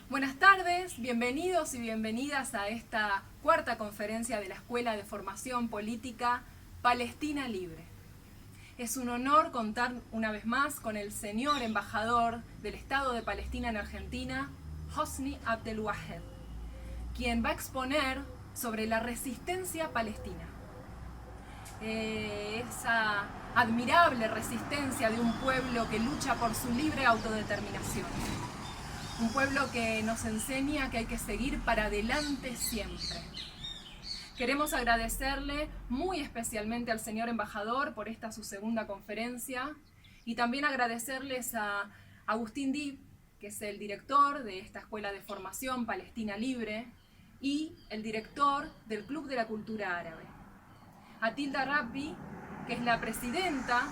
Buenas tardes, bienvenidos y bienvenidas a esta cuarta conferencia de la Escuela de Formación Política Palestina Libre. Es un honor contar una vez más con el señor embajador del Estado de Palestina en Argentina, Hosni Abdelwahed, quien va a exponer sobre la resistencia palestina. Esa admirable resistencia de un pueblo que lucha por su libre autodeterminación. Un pueblo que nos enseña que hay que seguir para adelante siempre. Queremos agradecerle muy especialmente al señor embajador por esta su segunda conferencia y también agradecerles a Agustín Dib, que es el director de esta Escuela de Formación Palestina Libre y el director del Club de la Cultura Árabe. A Tilda Rabbi, que es la presidenta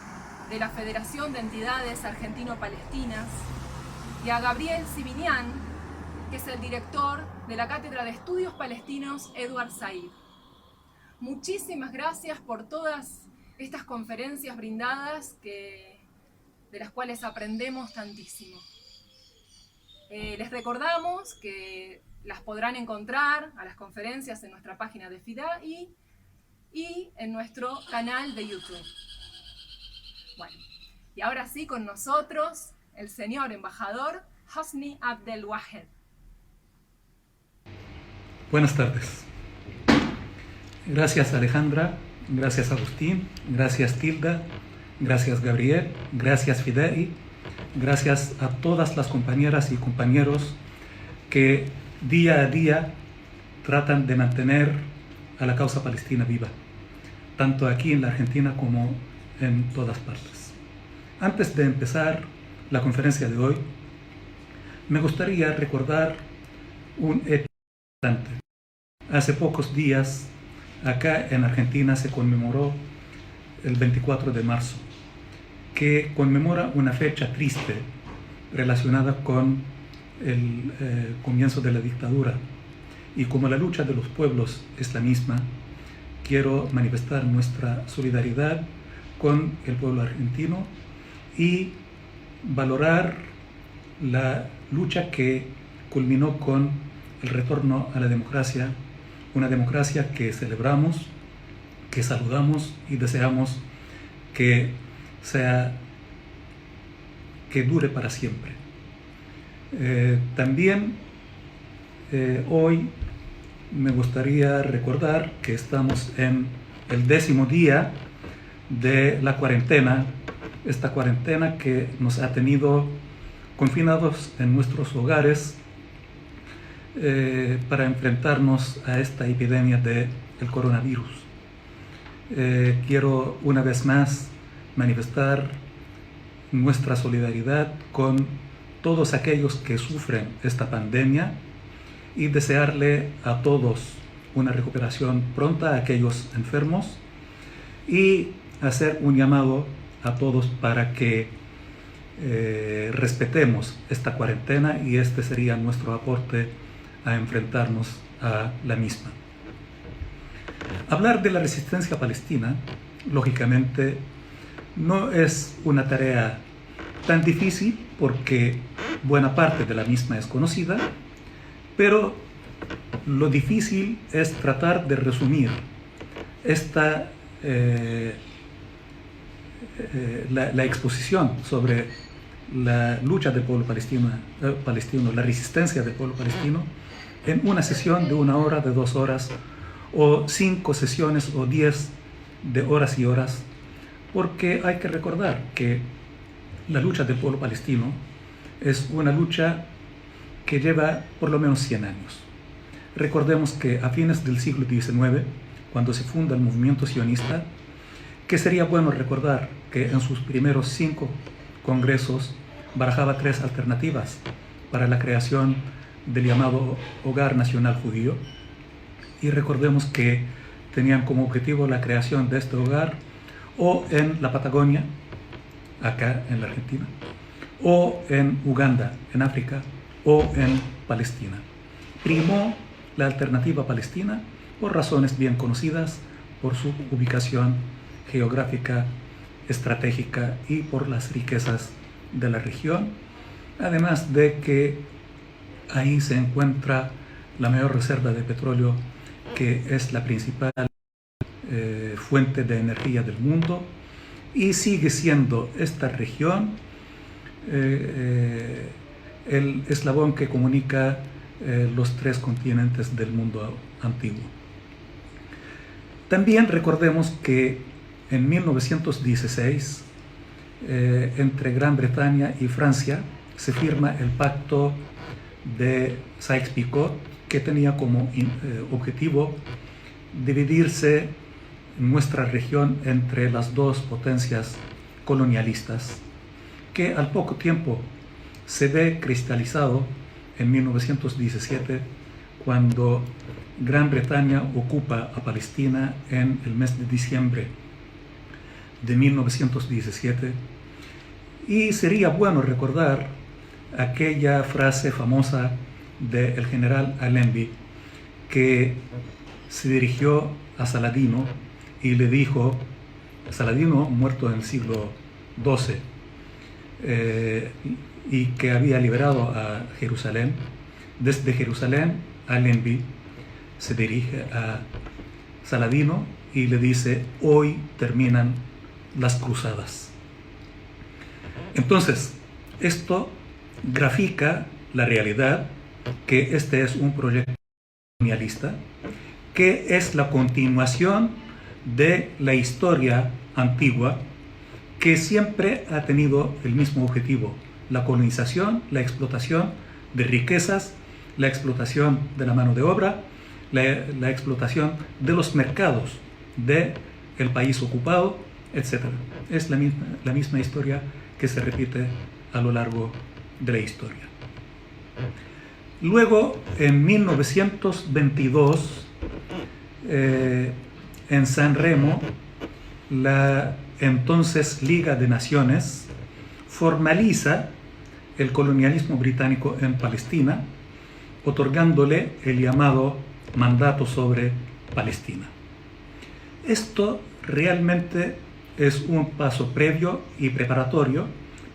de la Federación de Entidades Argentino-Palestinas, y a Gabriel Sibinian, que es el director de la Cátedra de Estudios Palestinos Edward Said. Muchísimas gracias por todas estas conferencias brindadas, de las cuales aprendemos tantísimo. Les recordamos que las podrán encontrar a las conferencias en nuestra página de FIDAI y en nuestro canal de YouTube. Bueno, y ahora sí con nosotros el señor embajador Hosni Abdelwahed. Buenas tardes. Gracias Alejandra, gracias Agustín, gracias Tilda, gracias Gabriel, gracias Fidei, gracias a todas las compañeras y compañeros que día a día tratan de mantener a la causa palestina viva, tanto aquí en la Argentina como en todas partes. Antes de empezar la conferencia de hoy, me gustaría recordar un hecho importante. Hace pocos días, acá en Argentina se conmemoró el 24 de marzo, que conmemora una fecha triste relacionada con el comienzo de la dictadura. Y como la lucha de los pueblos es la misma, quiero manifestar nuestra solidaridad con el pueblo argentino y valorar la lucha que culminó con el retorno a la democracia, una democracia que celebramos, que saludamos y deseamos que dure para siempre. También hoy me gustaría recordar que estamos en el 10º día de la cuarentena, esta cuarentena que nos ha tenido confinados en nuestros hogares para enfrentarnos a esta epidemia del coronavirus. Quiero una vez más manifestar nuestra solidaridad con todos aquellos que sufren esta pandemia y desearle a todos una recuperación pronta a aquellos enfermos y hacer un llamado a todos para que respetemos esta cuarentena y este sería nuestro aporte a enfrentarnos a la misma. Hablar de la resistencia palestina, lógicamente, no es una tarea tan difícil porque buena parte de la misma es conocida, pero lo difícil es tratar de resumir la exposición sobre la lucha del pueblo palestino, la resistencia del pueblo palestino, en una sesión de 1 hora, de 2 horas, o 5 sesiones, o 10 de horas y horas, porque hay que recordar que la lucha del pueblo palestino es una lucha que lleva por lo menos 100 años. Recordemos que a fines del siglo XIX, cuando se funda el movimiento sionista, que sería bueno recordar que en sus primeros 5 congresos barajaba 3 alternativas para la creación del llamado Hogar Nacional Judío, y recordemos que tenían como objetivo la creación de este hogar o en la Patagonia, acá en la Argentina, o en Uganda, en África, o en Palestina. Primó la alternativa palestina por razones bien conocidas, por su ubicación geográfica, estratégica y por las riquezas de la región, además de que ahí se encuentra la mayor reserva de petróleo, que es la principal fuente de energía del mundo, y sigue siendo esta región el eslabón que comunica los tres continentes del mundo antiguo. También recordemos que en 1916, entre Gran Bretaña y Francia, se firma el pacto de Sykes-Picot, que tenía como objetivo dividirse nuestra región entre las dos potencias colonialistas, que al poco tiempo se ve cristalizado en 1917, cuando Gran Bretaña ocupa a Palestina en el mes de diciembre de 1917. Y sería bueno recordar aquella frase famosa del general Allenby, que se dirigió a Saladino y le dijo, Saladino muerto en el siglo XII, y que había liberado a Jerusalén. Desde Jerusalén, Allenby se dirige a Saladino y le dice: hoy terminan las cruzadas. Entonces, esto grafica la realidad, que este es un proyecto colonialista, que es la continuación de la historia antigua, que siempre ha tenido el mismo objetivo: la colonización, la explotación de riquezas, la explotación de la mano de obra, la explotación de los mercados del país ocupado, etc. Es la misma historia que se repite a lo largo de la historia. Luego, en 1922, en San Remo, la entonces Liga de Naciones formaliza el colonialismo británico en Palestina, otorgándole el llamado Mandato sobre Palestina. Esto realmente es un paso previo y preparatorio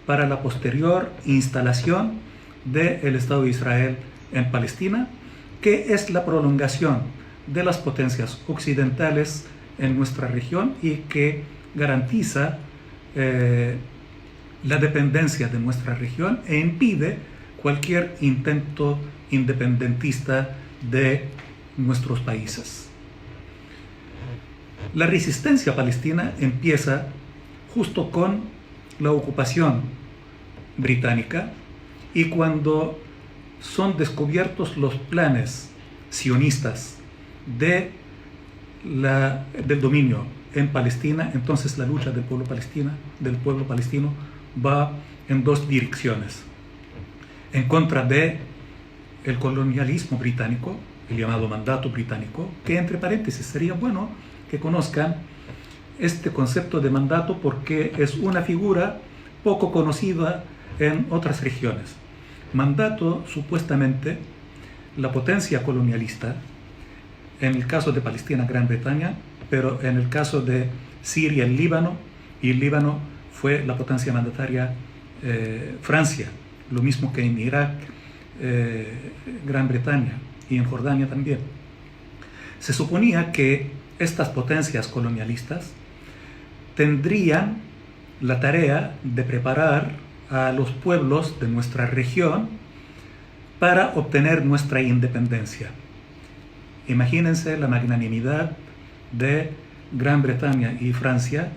para la posterior instalación del Estado de Israel en Palestina, que es la prolongación de las potencias occidentales en nuestra región y que garantiza la dependencia de nuestra región e impide cualquier intento independentista de nuestros países. La resistencia palestina empieza justo con la ocupación británica y cuando son descubiertos los planes sionistas del dominio en Palestina. Entonces la lucha del pueblo palestino va en dos direcciones: en contra de el colonialismo británico, el llamado mandato británico, que entre paréntesis sería bueno que conozcan este concepto de mandato porque es una figura poco conocida en otras regiones. Mandato, supuestamente, la potencia colonialista, en el caso de Palestina, Gran Bretaña, pero en el caso de Siria, el Líbano, y el Líbano fue la potencia mandataria Francia, lo mismo que en Irak, Gran Bretaña, y en Jordania también. Se suponía que estas potencias colonialistas tendrían la tarea de preparar a los pueblos de nuestra región para obtener nuestra independencia. Imagínense la magnanimidad de Gran Bretaña y Francia,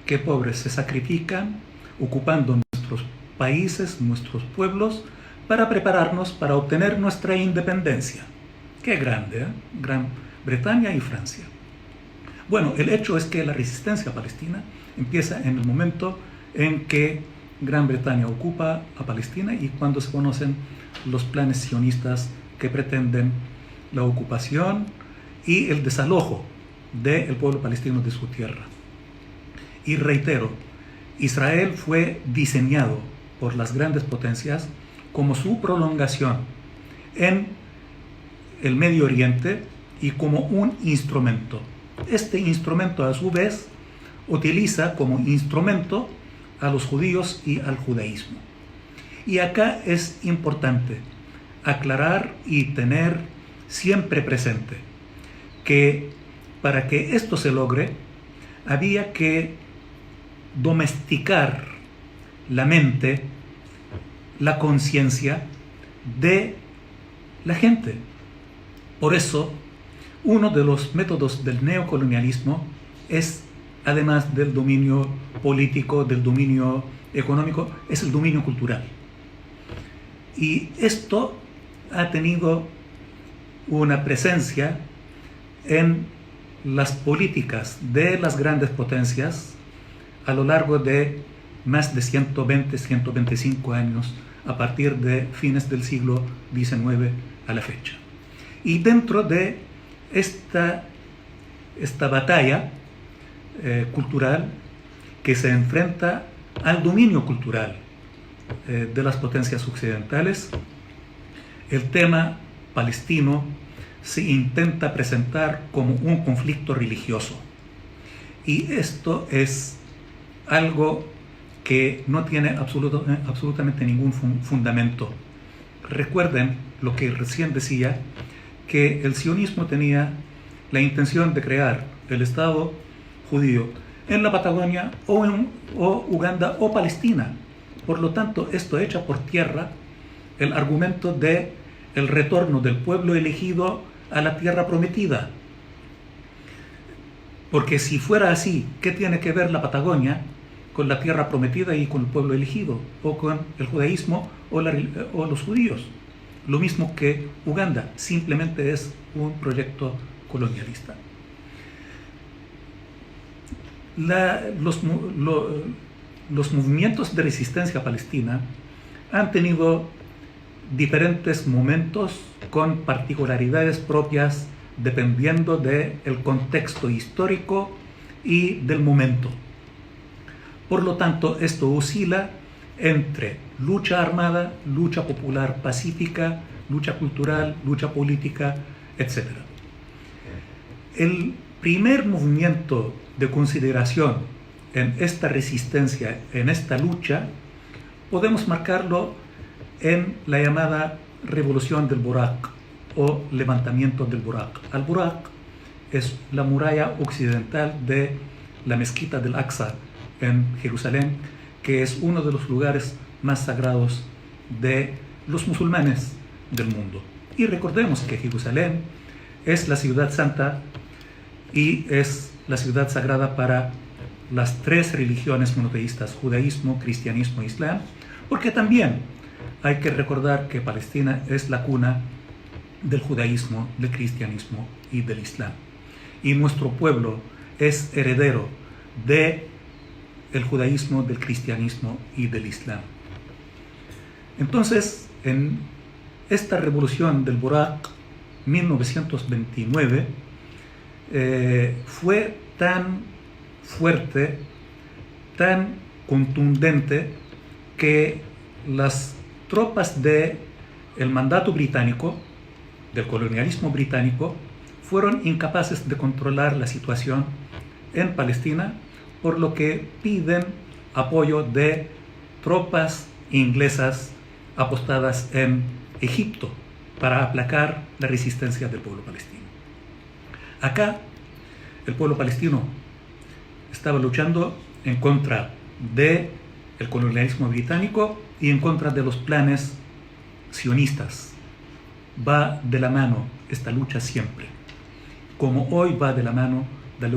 que pobres se sacrifican ocupando nuestros países, nuestros pueblos, para prepararnos para obtener nuestra independencia. Qué grande, ¿eh? Gran Bretaña y Francia. Bueno, el hecho es que la resistencia palestina empieza en el momento en que Gran Bretaña ocupa a Palestina y cuando se conocen los planes sionistas que pretenden la ocupación y el desalojo del pueblo palestino de su tierra. Y reitero, Israel fue diseñado por las grandes potencias como su prolongación en el Medio Oriente y como un instrumento. Este instrumento, a su vez, utiliza como instrumento a los judíos y al judaísmo. Y acá es importante aclarar y tener siempre presente que para que esto se logre había que domesticar la mente, la conciencia de la gente. Por eso, uno de los métodos del neocolonialismo es, además del dominio político, del dominio económico, es el dominio cultural. Y esto ha tenido una presencia en las políticas de las grandes potencias a lo largo de más de 120, 125 años, a partir de fines del siglo XIX a la fecha. Y dentro de esta batalla cultural que se enfrenta al dominio cultural de las potencias occidentales, el tema palestino se intenta presentar como un conflicto religioso. Y esto es algo que no tiene absolutamente ningún fundamento. Recuerden lo que recién decía, que el sionismo tenía la intención de crear el Estado judío en la Patagonia o Uganda o Palestina. Por lo tanto, esto echa por tierra el argumento de el retorno del pueblo elegido a la tierra prometida. Porque si fuera así, ¿qué tiene que ver la Patagonia con la tierra prometida y con el pueblo elegido? O con el judaísmo o los judíos. Lo mismo que Uganda, simplemente es un proyecto colonialista. Los movimientos de resistencia palestina han tenido diferentes momentos con particularidades propias dependiendo del contexto histórico y del momento. Por lo tanto, esto oscila entre lucha armada, lucha popular pacífica, lucha cultural, lucha política, etc. El primer movimiento de consideración en esta resistencia, en esta lucha, podemos marcarlo en la llamada Revolución del Burak o Levantamiento del Burak. Al-Burak es la muralla occidental de la mezquita del Aqsa en Jerusalén, que es uno de los lugares más sagrados de los musulmanes del mundo. Y recordemos que Jerusalén es la ciudad santa y es la ciudad sagrada para las tres religiones monoteístas, judaísmo, cristianismo e islam, porque también hay que recordar que Palestina es la cuna del judaísmo, del cristianismo y del islam. Y nuestro pueblo es heredero del judaísmo, del cristianismo y del islam. Entonces, en esta revolución del Burak, 1929, fue tan fuerte, tan contundente, que las tropas del mandato británico, del colonialismo británico, fueron incapaces de controlar la situación en Palestina, por lo que piden apoyo de tropas inglesas apostadas en Egipto para aplacar la resistencia del pueblo palestino. Acá, el pueblo palestino estaba luchando en contra del colonialismo británico y en contra de los planes sionistas. Va de la mano esta lucha siempre, como hoy va de la mano de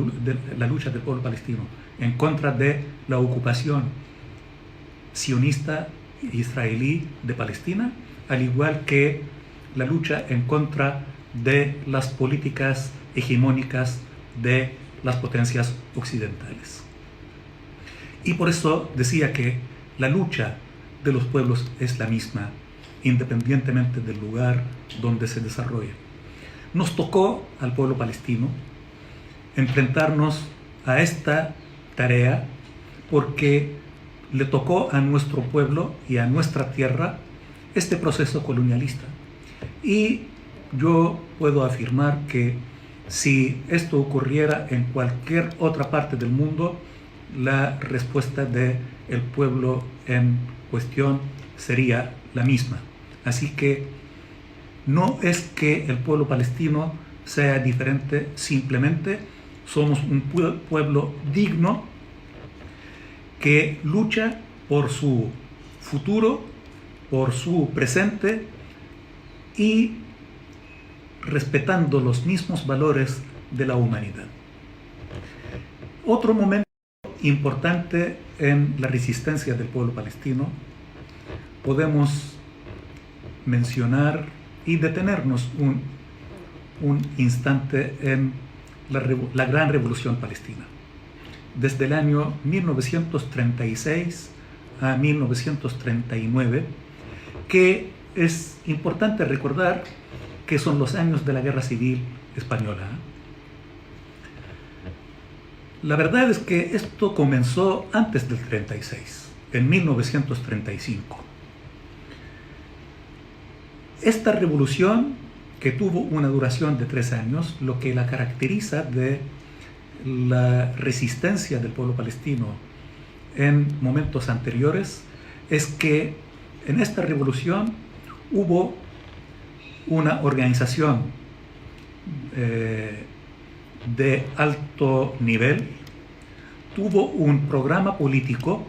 la lucha del pueblo palestino en contra de la ocupación sionista israelí de Palestina, al igual que la lucha en contra de las políticas hegemónicas de las potencias occidentales. Y por eso decía que la lucha de los pueblos es la misma, independientemente del lugar donde se desarrolla. Nos tocó al pueblo palestino enfrentarnos a esta tarea porque le tocó a nuestro pueblo y a nuestra tierra este proceso colonialista. Y yo puedo afirmar que si esto ocurriera en cualquier otra parte del mundo, la respuesta del pueblo en cuestión sería la misma. Así que No es que el pueblo palestino sea diferente, simplemente somos un pueblo digno que lucha por su futuro, por su presente y respetando los mismos valores de la humanidad. Otro momento importante en la resistencia del pueblo palestino podemos mencionar y detenernos un instante en la gran revolución palestina. Desde el año 1936 a 1939, que es importante recordar que son los años de la Guerra Civil Española. La verdad es que esto comenzó antes del 36, en 1935. Esta revolución, que tuvo una duración de 3 años, lo que la caracteriza de la resistencia del pueblo palestino en momentos anteriores, es que en esta revolución hubo una organización de alto nivel, tuvo un programa político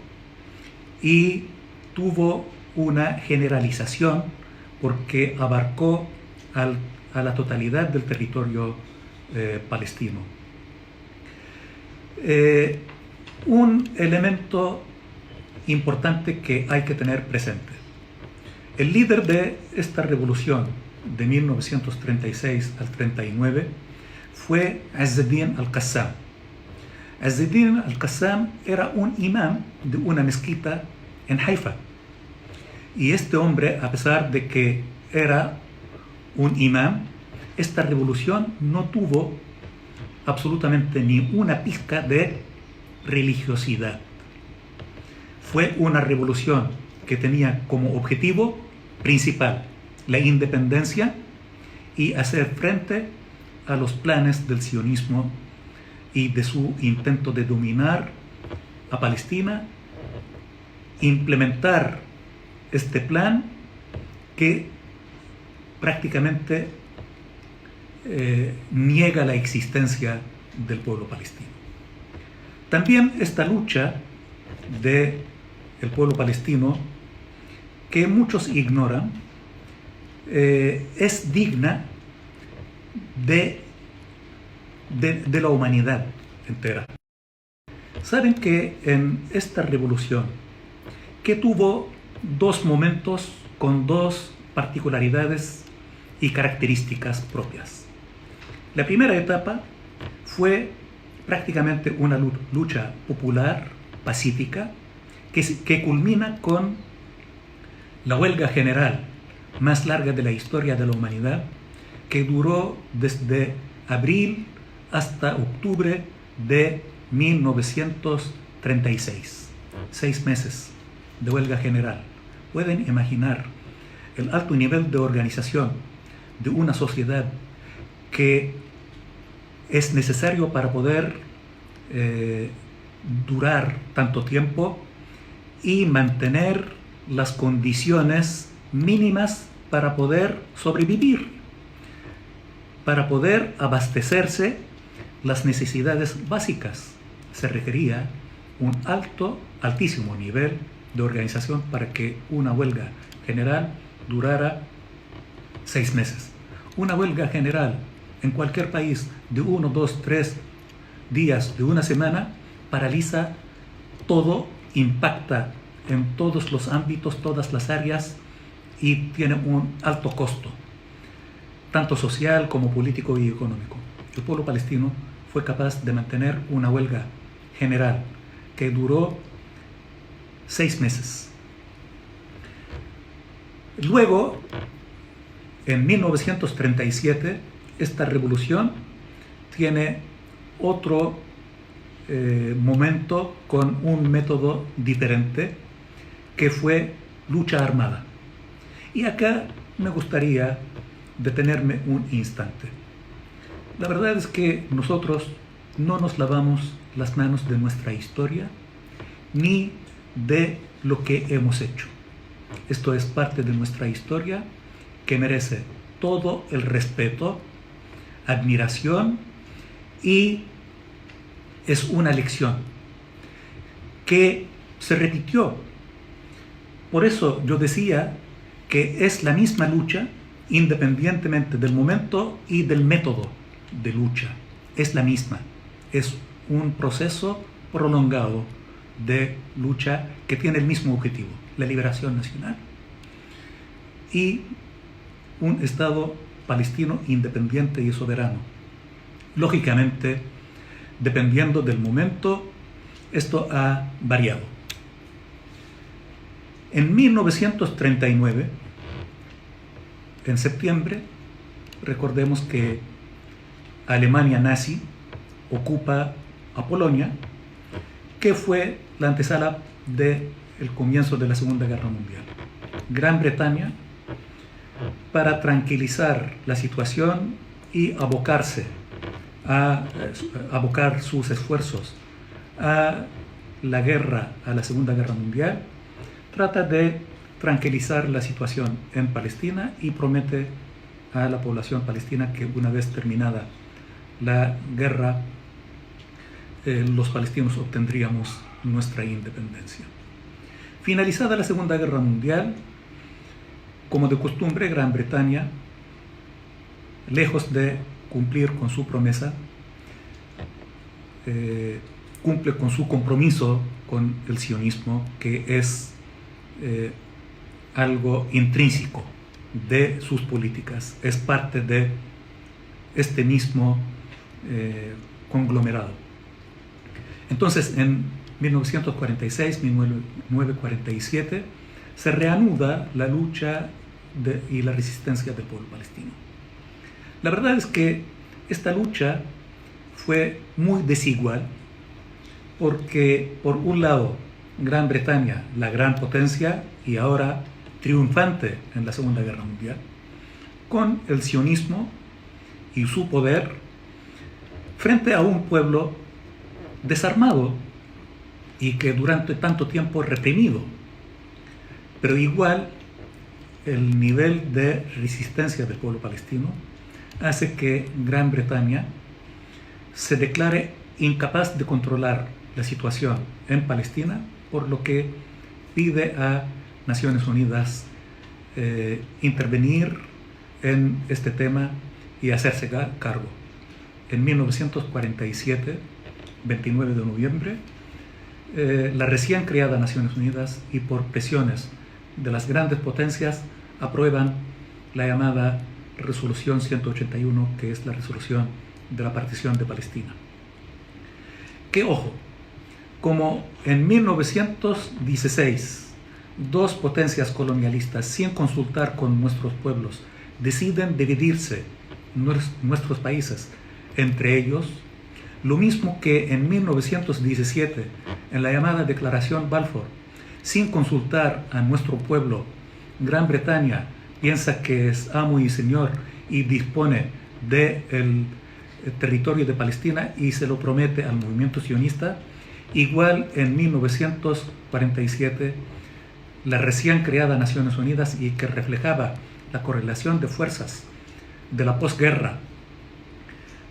y tuvo una generalización porque abarcó a la totalidad del territorio palestino. Un elemento importante que hay que tener presente: el líder de esta revolución de 1936 al 39 fue Izz ad-Din al-Qassam. Izz ad-Din al-Qassam era un imán de una mezquita en Haifa. Y este hombre, a pesar de que era un imán, esta revolución no tuvo absolutamente ni una pizca de religiosidad. Fue una revolución que tenía como objetivo principal la independencia y hacer frente a los planes del sionismo y de su intento de dominar a Palestina, implementar este plan que prácticamente niega la existencia del pueblo palestino. También esta lucha del pueblo palestino, que muchos ignoran, es digna de la humanidad entera. Saben que en esta revolución, que tuvo 2 momentos con 2 particularidades y características propias. La primera etapa fue prácticamente una lucha popular, pacífica, que culmina con la huelga general más larga de la historia de la humanidad, que duró desde abril hasta octubre de 1936. 6 meses de huelga general. Pueden imaginar el alto nivel de organización de una sociedad que es necesario para poder durar tanto tiempo y mantener las condiciones mínimas para poder sobrevivir, para poder abastecerse las necesidades básicas. Se requería un altísimo nivel de organización para que una huelga general durara 6 meses. Una huelga general en cualquier país de 1, 2, 3 días, de una semana, paraliza todo, impacta en todos los ámbitos, todas las áreas, y tiene un alto costo, tanto social como político y económico. El pueblo palestino fue capaz de mantener una huelga general que duró 6 meses. Luego, en 1937, esta revolución tiene otro momento con un método diferente, que fue lucha armada. Y acá me gustaría detenerme un instante. La verdad es que nosotros no nos lavamos las manos de nuestra historia ni de lo que hemos hecho. Esto es parte de nuestra historia que merece todo el respeto, admiración, y es una lección que se repitió. Por eso yo decía que es la misma lucha independientemente del momento y del método de lucha. Es la misma. Es un proceso prolongado de lucha que tiene el mismo objetivo, la liberación nacional y un Estado palestino independiente y soberano. Lógicamente, dependiendo del momento, esto ha variado. En 1939, en septiembre, recordemos que Alemania nazi ocupa a Polonia, que fue la antesala del comienzo de la Segunda Guerra Mundial. Gran Bretaña, para tranquilizar la situación y abocar sus esfuerzos a la guerra, a la Segunda Guerra Mundial, trata de tranquilizar la situación en Palestina y promete a la población palestina que una vez terminada la guerra, los palestinos obtendríamos nuestra independencia. Finalizada la Segunda Guerra Mundial, como de costumbre, Gran Bretaña, lejos de cumplir con su promesa, cumple con su compromiso con el sionismo, que es algo intrínseco de sus políticas, es parte de este mismo conglomerado. Entonces, en 1946-1947 se reanuda la lucha y la resistencia del pueblo palestino. La verdad es que esta lucha fue muy desigual porque, por un lado, Gran Bretaña, la gran potencia y ahora triunfante en la Segunda Guerra Mundial, con el sionismo y su poder frente a un pueblo desarmado y que durante tanto tiempo reprimido, pero igual el nivel de resistencia del pueblo palestino hace que Gran Bretaña se declare incapaz de controlar la situación en Palestina, por lo que pide a Naciones Unidas intervenir en este tema y hacerse cargo. En 1947, 29 de noviembre, la recién creada Naciones Unidas y por presiones de las grandes potencias aprueban la llamada Resolución 181, que es la resolución de la partición de Palestina. Que ojo, como en 1916 dos potencias colonialistas, sin consultar con nuestros pueblos, deciden dividirse nuestros países entre ellos, lo mismo que en 1917, en la llamada Declaración Balfour, sin consultar a nuestro pueblo, Gran Bretaña piensa que es amo y señor y dispone del territorio de Palestina y se lo promete al movimiento sionista. Igual en 1947, la recién creada Naciones Unidas, y que reflejaba la correlación de fuerzas de la posguerra,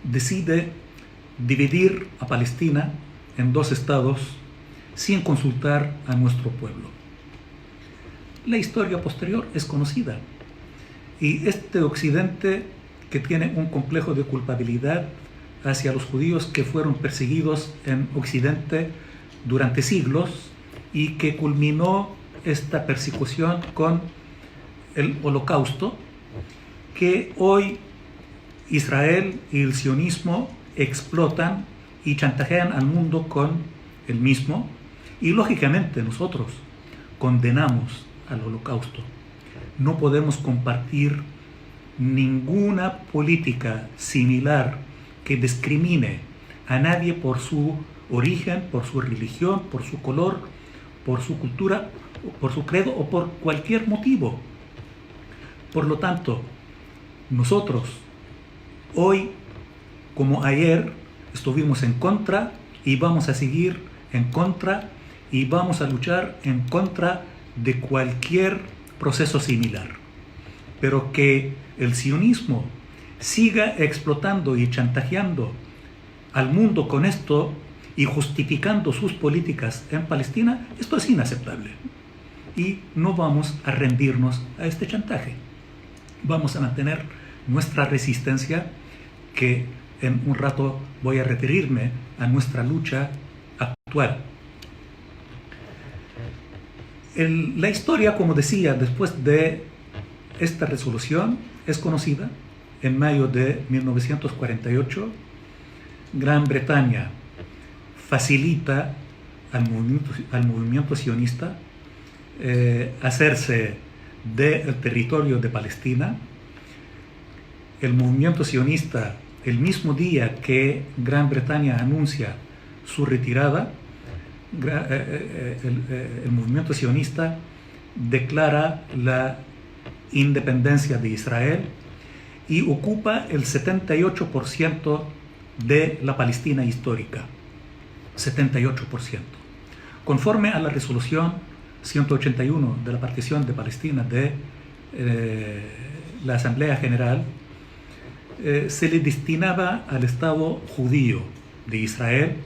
decide dividir a Palestina en dos estados sin consultar a nuestro pueblo. La historia posterior es conocida y este Occidente, que tiene un complejo de culpabilidad hacia los judíos que fueron perseguidos en Occidente durante siglos y que culminó esta persecución con el Holocausto, que hoy Israel y el sionismo explotan y chantajean al mundo con el mismo, y lógicamente nosotros condenamos al Holocausto. No podemos compartir ninguna política similar que discrimine a nadie por su origen, por su religión, por su color, por su cultura, por su credo o por cualquier motivo. Por lo tanto, nosotros hoy, como ayer, estuvimos en contra y vamos a seguir en contra y vamos a luchar en contra de cualquier proceso similar. pero que el sionismo siga explotando y chantajeando al mundo con esto y justificando sus políticas en Palestina, esto es inaceptable. Y no vamos a rendirnos a este chantaje. Vamos a mantener nuestra resistencia, que en un rato voy a referirme a nuestra lucha actual. La historia, como decía, después de esta resolución es conocida. En mayo de 1948, Gran Bretaña facilita al movimiento sionista hacerse del territorio de Palestina. El movimiento sionista, el mismo día que Gran Bretaña anuncia su retirada, el movimiento sionista declara la independencia de Israel y ocupa el 78% de la Palestina histórica. 78%. Conforme a la resolución 181 de la partición de Palestina de la Asamblea General, se le destinaba al Estado judío de Israel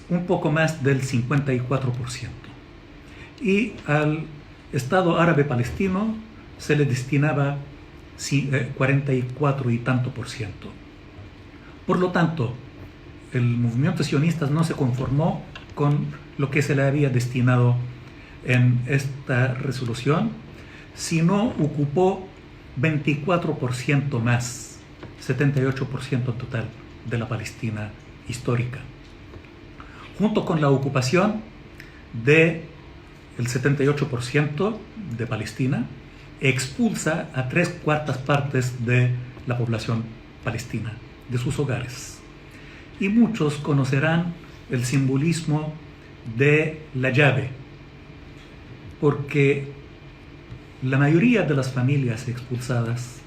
un poco más del 54%. Y al Estado árabe palestino se le destinaba 44 y tanto por ciento. Por lo tanto, el movimiento sionista no se conformó con lo que se le había destinado en esta resolución, sino ocupó 24% más, 78% total de la Palestina histórica. Junto con la ocupación del 78% de Palestina, expulsa a 3/4 partes de la población palestina de sus hogares. Y muchos conocerán el simbolismo de la llave, porque la mayoría de las familias expulsadas,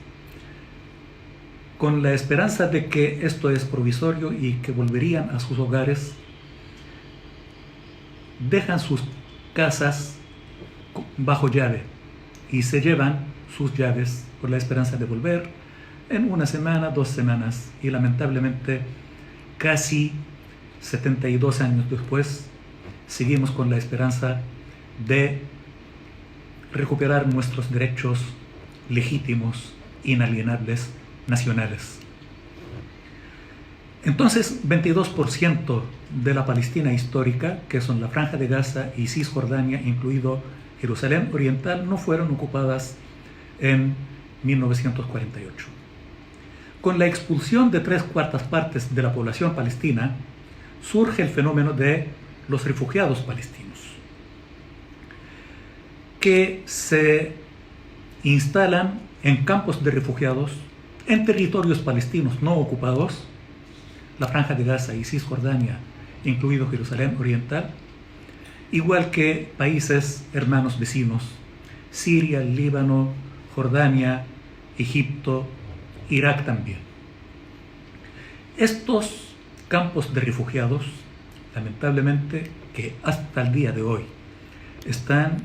con la esperanza de que esto es provisorio y que volverían a sus hogares, dejan sus casas bajo llave y se llevan sus llaves con la esperanza de volver en una semana, 2 semanas, y lamentablemente casi 72 años después seguimos con la esperanza de recuperar nuestros derechos legítimos, inalienables, nacionales. Entonces, 22% de la Palestina histórica, que son la Franja de Gaza y Cisjordania, incluido Jerusalén Oriental, no fueron ocupadas en 1948. Con la expulsión de 3/4 partes de la población palestina, surge el fenómeno de los refugiados palestinos, que se instalan en campos de refugiados en territorios palestinos no ocupados, la Franja de Gaza y Cisjordania, incluido Jerusalén Oriental, igual que países hermanos vecinos, Siria, Líbano, Jordania, Egipto, Irak también. Estos campos de refugiados, lamentablemente, que hasta el día de hoy están,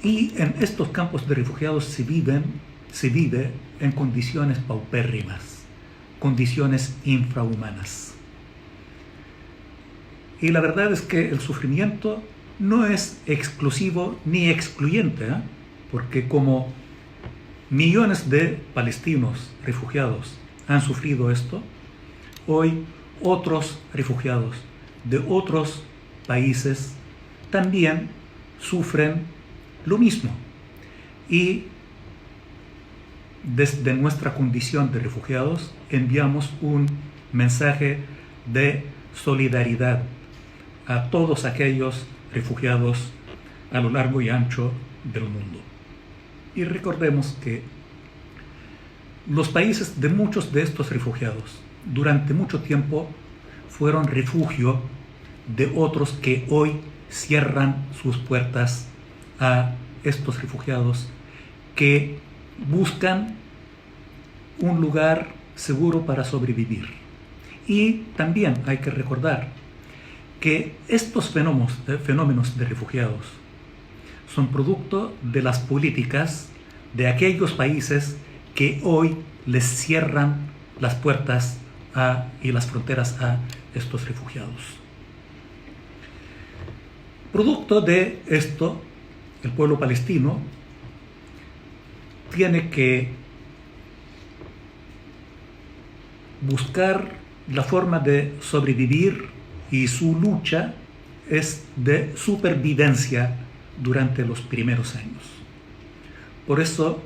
y en estos campos de refugiados se vive en condiciones paupérrimas, condiciones infrahumanas. Y la verdad es que el sufrimiento no es exclusivo ni excluyente, porque como millones de palestinos refugiados han sufrido esto, hoy otros refugiados de otros países también sufren lo mismo. Y desde nuestra condición de refugiados enviamos un mensaje de solidaridad a todos aquellos refugiados a lo largo y ancho del mundo. Y recordemos que los países de muchos de estos refugiados durante mucho tiempo fueron refugio de otros que hoy cierran sus puertas a estos refugiados que buscan un lugar seguro para sobrevivir. Y también hay que recordar que estos fenómenos de refugiados son producto de las políticas de aquellos países que hoy les cierran las puertas y las fronteras a estos refugiados. Producto de esto, el pueblo palestino tiene que buscar la forma de sobrevivir, y su lucha es de supervivencia durante los primeros años. Por eso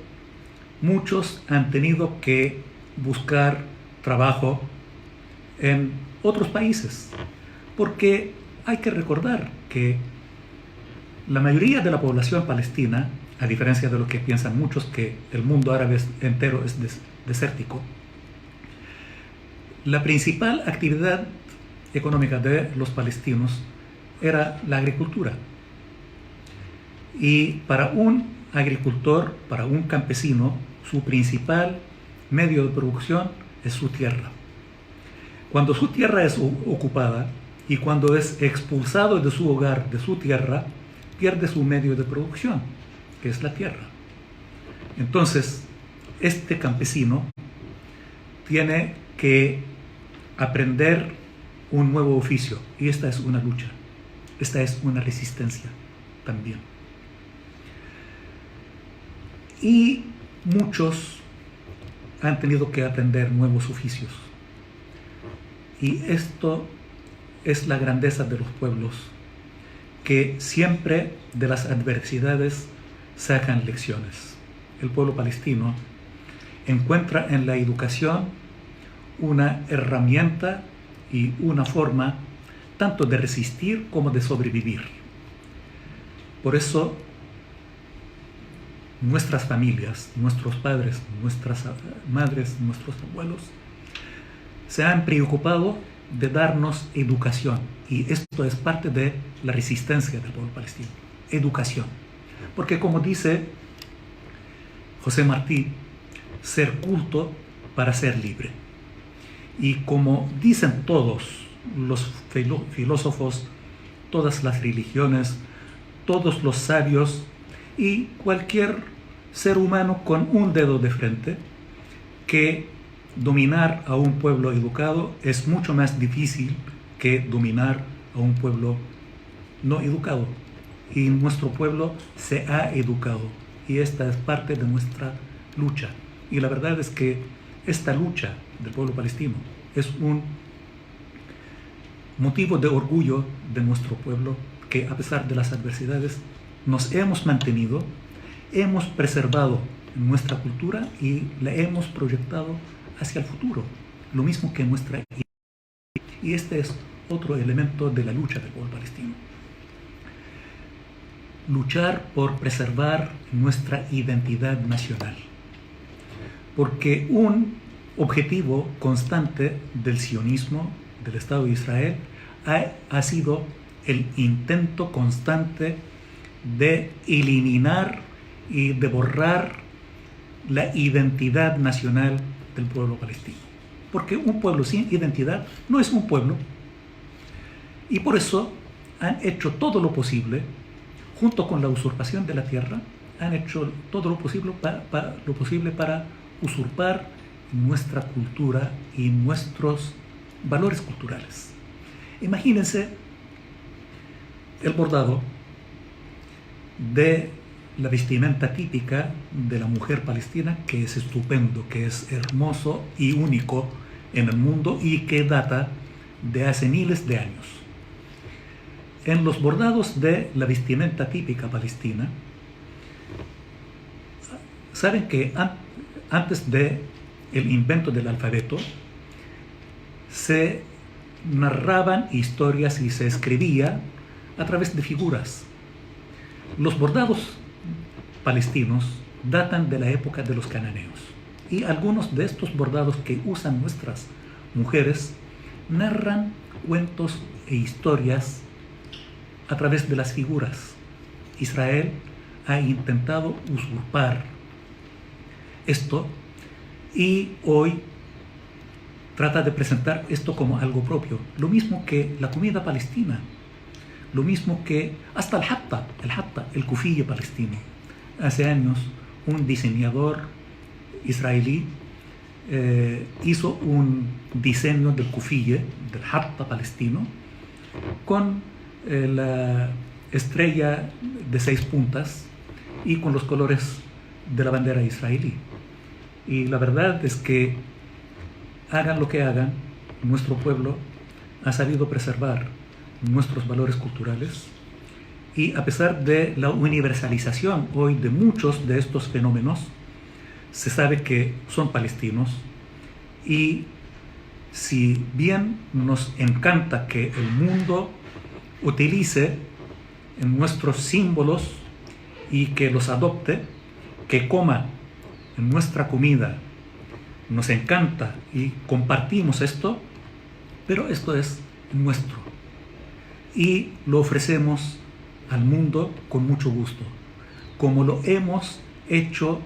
muchos han tenido que buscar trabajo en otros países, porque hay que recordar que la mayoría de la población palestina, a diferencia de lo que piensan muchos, que el mundo árabe entero es desértico, la principal actividad económica de los palestinos era la agricultura. Y para un agricultor, para un campesino, su principal medio de producción es su tierra. Cuando su tierra es ocupada y cuando es expulsado de su hogar, de su tierra, pierde su medio de producción, que es la tierra. Entonces, este campesino tiene que aprender un nuevo oficio, y esta es una lucha, esta es una resistencia también. Y muchos han tenido que aprender nuevos oficios, y esto es la grandeza de los pueblos, que siempre de las adversidades sacan lecciones. El pueblo palestino encuentra en la educación una herramienta y una forma tanto de resistir como de sobrevivir. Por eso nuestras familias, nuestros padres, nuestras madres, nuestros abuelos se han preocupado de darnos educación, y esto es parte de la resistencia del pueblo palestino. Educación. Porque como dice José Martí, ser culto para ser libre. Y como dicen todos los filósofos, todas las religiones, todos los sabios y cualquier ser humano con un dedo de frente, que dominar a un pueblo educado es mucho más difícil que dominar a un pueblo no educado. Y nuestro pueblo se ha educado, y esta es parte de nuestra lucha. Y la verdad es que esta lucha del pueblo palestino es un motivo de orgullo de nuestro pueblo, que a pesar de las adversidades nos hemos mantenido, hemos preservado nuestra cultura y la hemos proyectado hacia el futuro, lo mismo que nuestra identidad. Y este es otro elemento de la lucha del pueblo palestino. Luchar por preservar nuestra identidad nacional, porque un objetivo constante del sionismo, del Estado de Israel, ha sido el intento constante de eliminar y de borrar la identidad nacional del pueblo palestino. Porque un pueblo sin identidad no es un pueblo. Y por eso han hecho todo lo posible, junto con la usurpación de la tierra, han hecho todo lo posible para usurpar nuestra cultura y nuestros valores culturales. Imagínense el bordado de la vestimenta típica de la mujer palestina, que es estupendo, que es hermoso y único en el mundo y que data de hace miles de años. En los bordados de la vestimenta típica palestina, saben que antes de el invento del alfabeto se narraban historias y se escribía a través de figuras. Los bordados palestinos datan de la época de los cananeos, y algunos de estos bordados que usan nuestras mujeres narran cuentos e historias a través de las figuras. Israel ha intentado usurpar esto y hoy trata de presentar esto como algo propio. Lo mismo que la comida palestina. lo mismo que hasta el kufiyye palestino. Hace años un diseñador israelí hizo un diseño del kufiyye, del hatta palestino, con la estrella de 6 puntas y con los colores de la bandera israelí. Y la verdad es que hagan lo que hagan, nuestro pueblo ha sabido preservar nuestros valores culturales, y a pesar de la universalización hoy de muchos de estos fenómenos, se sabe que son palestinos. Y si bien nos encanta que el mundo utilice nuestros símbolos y que los adopte, que coma en nuestra comida, nos encanta y compartimos esto, pero esto es nuestro y lo ofrecemos al mundo con mucho gusto, como lo hemos hecho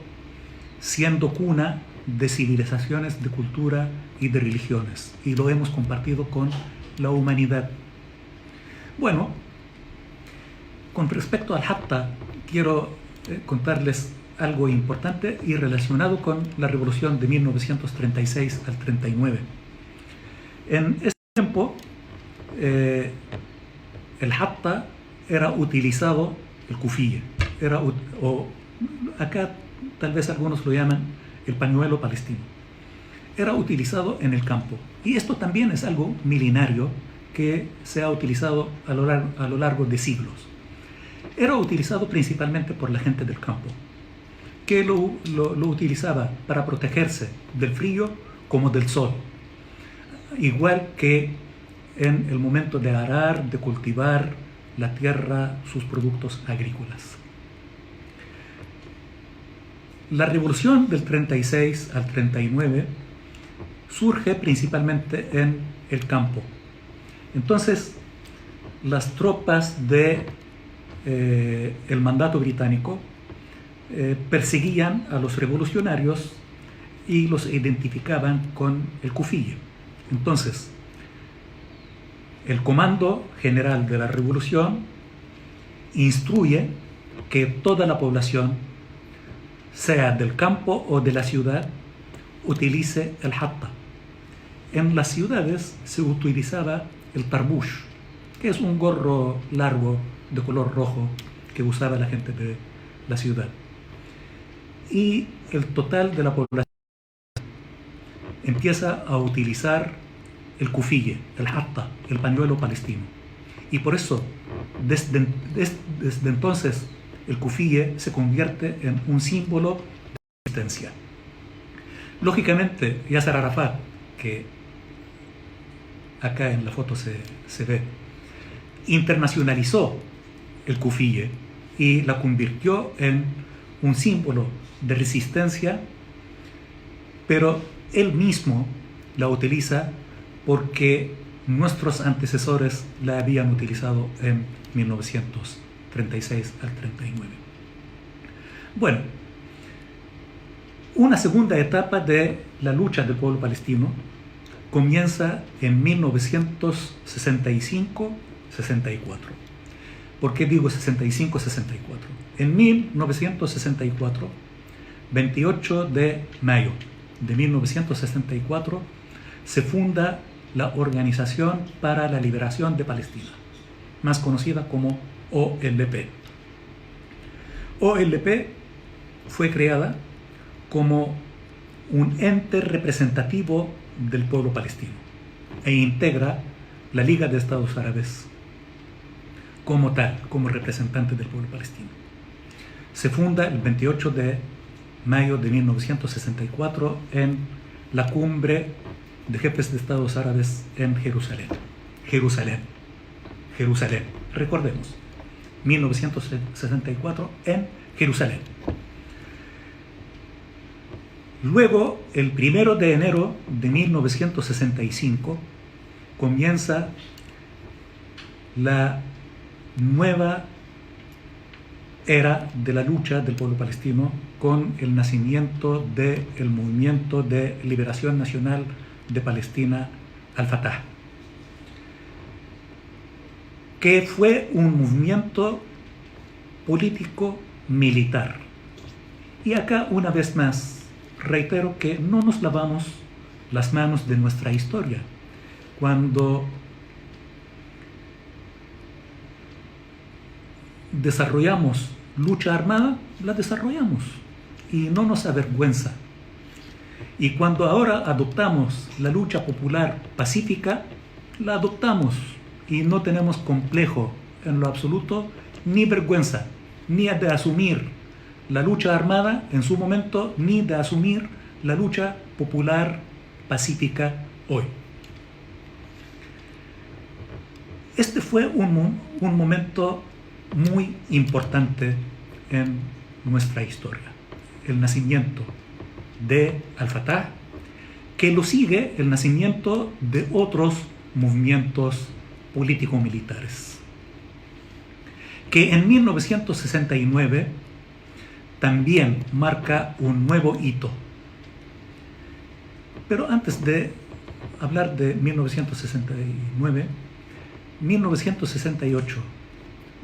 siendo cuna de civilizaciones, de cultura y de religiones, y lo hemos compartido con la humanidad. Bueno, con respecto al hatta, quiero contarles algo importante y relacionado con la revolución de 1936 al 39. En ese tiempo, el hatta era utilizado, el kufiyye, o acá tal vez algunos lo llaman el pañuelo palestino, era utilizado en el campo. Y esto también es algo milenario que se ha utilizado a lo largo de siglos. Era utilizado principalmente por la gente del campo, que lo utilizaba para protegerse del frío como del sol, igual que en el momento de arar, de cultivar la tierra, sus productos agrícolas. La revolución del 36 al 39 surge principalmente en el campo. Entonces, las tropas de el mandato británico perseguían a los revolucionarios y los identificaban con el kufiyye. Entonces, el Comando General de la Revolución instruye que toda la población, sea del campo o de la ciudad, utilice el hatta. En las ciudades se utilizaba el tarbush, que es un gorro largo de color rojo que usaba la gente de la ciudad. Y el total de la población empieza a utilizar el kufiyye, el hatta, el pañuelo palestino. Y por eso, desde entonces, el kufiyye se convierte en un símbolo de resistencia. Lógicamente, Yasser Arafat, que acá en la foto se ve, internacionalizó el kufiyye y la convirtió en un símbolo de resistencia, pero él mismo la utiliza porque nuestros antecesores la habían utilizado en 1936 al 39. Bueno, una segunda etapa de la lucha del pueblo palestino comienza en 1965-64. ¿Por qué digo 65-64? En 1964, 28 de mayo de 1964, se funda la Organización para la Liberación de Palestina, más conocida como OLP. OLP fue creada como un ente representativo del pueblo palestino e integra la Liga de Estados Árabes como tal, como representante del pueblo palestino. Se funda el 28 de mayo de 1964 en la cumbre de jefes de Estados Árabes en Jerusalén. Recordemos, 1964 en Jerusalén. Luego, el 1 de enero de 1965, comienza la nueva era de la lucha del pueblo palestino con el nacimiento del Movimiento de Liberación Nacional de Palestina, Al-Fatah, que fue un movimiento político militar. Y acá una vez más reitero que no nos lavamos las manos de nuestra historia. Cuando desarrollamos lucha armada, la desarrollamos y no nos avergüenza. Y cuando ahora adoptamos la lucha popular pacífica, la adoptamos y no tenemos complejo en lo absoluto, ni vergüenza, ni de asumir la lucha armada en su momento, ni de asumir la lucha popular pacífica hoy. Este fue un momento muy importante en nuestra historia, el nacimiento de Al-Fatah, que lo sigue el nacimiento de otros movimientos político-militares, que en 1969 también marca un nuevo hito. Pero antes de hablar de 1969, 1968,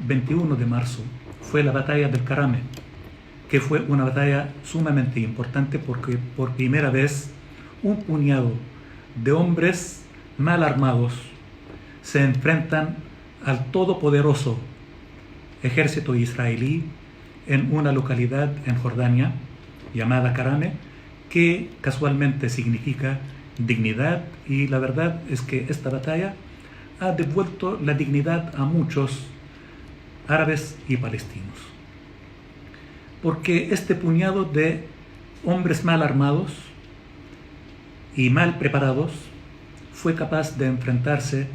21 de marzo, fue la batalla del Karame, que fue una batalla sumamente importante porque por primera vez un puñado de hombres mal armados se enfrentan al todopoderoso ejército israelí en una localidad en Jordania llamada Karame, que casualmente significa dignidad, y la verdad es que esta batalla ha devuelto la dignidad a muchos árabes y palestinos, porque este puñado de hombres mal armados y mal preparados fue capaz de enfrentarse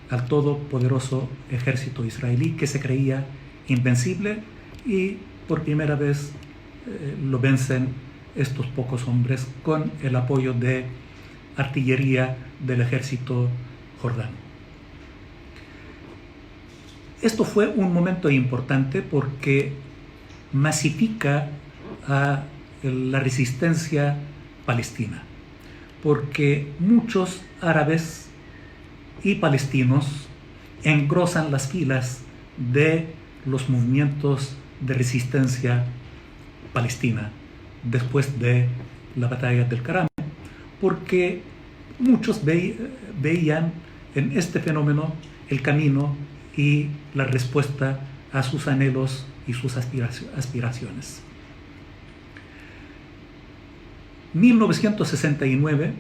al todopoderoso ejército israelí, que se creía invencible, y por primera vez lo vencen estos pocos hombres con el apoyo de artillería del ejército jordano. Esto fue un momento importante porque masifica a la resistencia palestina, porque muchos árabes y palestinos engrosan las filas de los movimientos de resistencia palestina después de la batalla del Karame, porque muchos veían en este fenómeno el camino y la respuesta a sus anhelos y sus aspiraciones. 1969,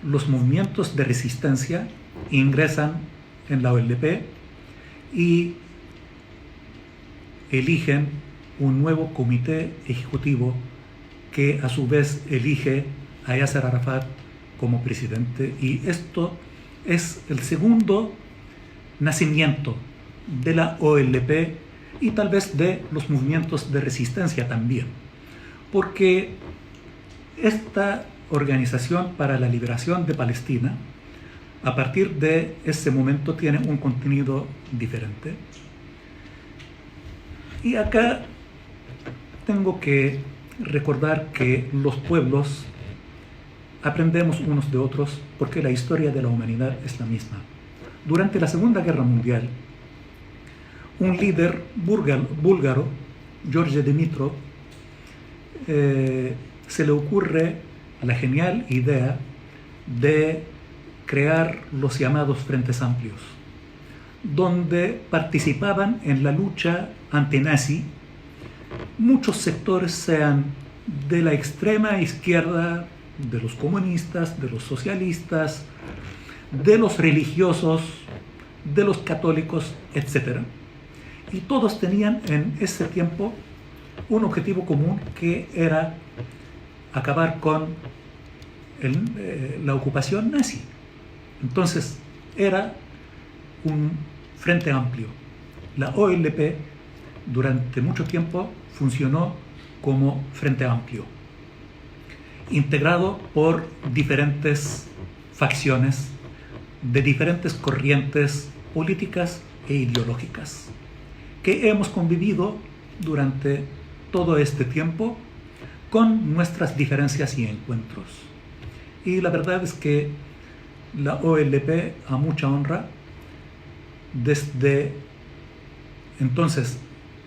los movimientos de resistencia ingresan en la OLP y eligen un nuevo comité ejecutivo que a su vez elige a Yasser Arafat como presidente, y esto es el segundo nacimiento de la OLP y tal vez de los movimientos de resistencia también, porque esta Organización para la Liberación de Palestina a partir de ese momento tiene un contenido diferente. Y acá tengo que recordar que los pueblos aprendemos unos de otros porque la historia de la humanidad es la misma. Durante la Segunda Guerra Mundial, un líder búlgaro, George Dimitrov, se le ocurre la genial idea de crear los llamados Frentes Amplios, donde participaban en la lucha antinazi muchos sectores, sean de la extrema izquierda, de los comunistas, de los socialistas, de los religiosos, de los católicos, etc. Y todos tenían en ese tiempo un objetivo común, que era acabar con la ocupación nazi. Entonces era un frente amplio. La OLP durante mucho tiempo funcionó como frente amplio, integrado por diferentes facciones de diferentes corrientes políticas e ideológicas, que hemos convivido durante todo este tiempo con nuestras diferencias y encuentros. Y la verdad es que la OLP, a mucha honra, desde entonces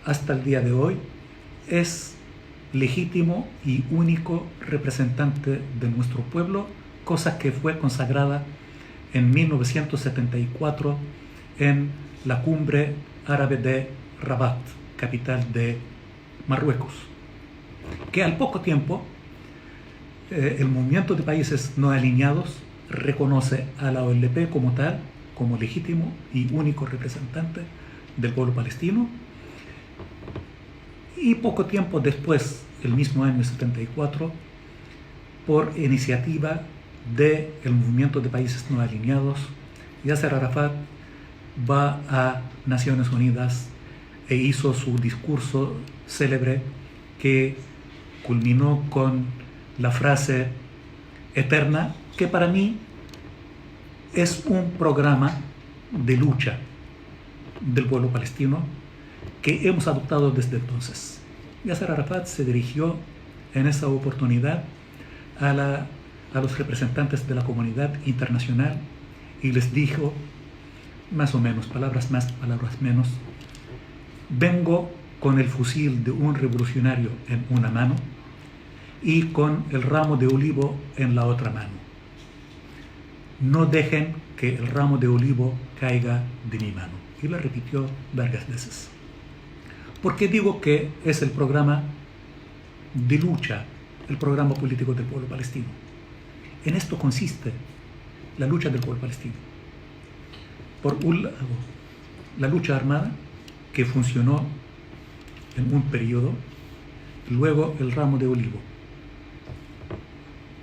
hasta el día de hoy es legítimo y único representante de nuestro pueblo, cosa que fue consagrada en 1974 en la cumbre árabe de Rabat, capital de Marruecos, que al poco tiempo el movimiento de países no alineados reconoce a la OLP como tal, como legítimo y único representante del pueblo palestino, y poco tiempo después, el mismo año 74, por iniciativa del movimiento de países no alineados, Yasser Arafat va a Naciones Unidas e hizo su discurso célebre que culminó con la frase eterna, que para mí es un programa de lucha del pueblo palestino que hemos adoptado desde entonces. Yasser Arafat se dirigió en esa oportunidad a los representantes de la comunidad internacional y les dijo, más o menos, palabras más, palabras menos: vengo con el fusil de un revolucionario en una mano y con el ramo de olivo en la otra mano. No dejen que el ramo de olivo caiga de mi mano. Y lo repitió varias veces. ¿Por qué digo que es el programa de lucha, el programa político del pueblo palestino? En esto consiste la lucha del pueblo palestino. Por un lado, la lucha armada, que funcionó en un periodo, luego el ramo de olivo,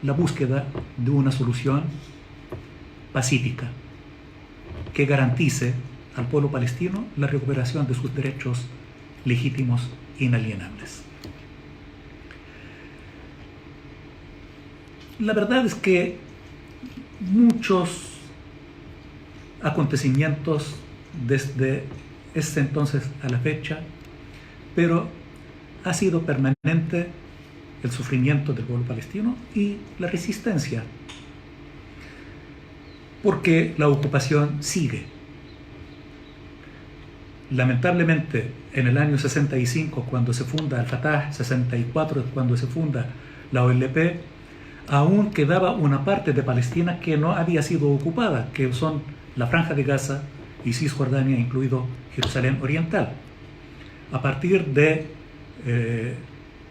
la búsqueda de una solución pacífica que garantice al pueblo palestino la recuperación de sus derechos legítimos e inalienables. La verdad es que muchos acontecimientos desde ese entonces a la fecha, pero ha sido permanente el sufrimiento del pueblo palestino y la resistencia, porque la ocupación sigue. Lamentablemente, en el año 65, cuando se funda el Fatah, 64, cuando se funda la OLP, aún quedaba una parte de Palestina que no había sido ocupada, que son la Franja de Gaza y Cisjordania, incluido Jerusalén Oriental. A partir de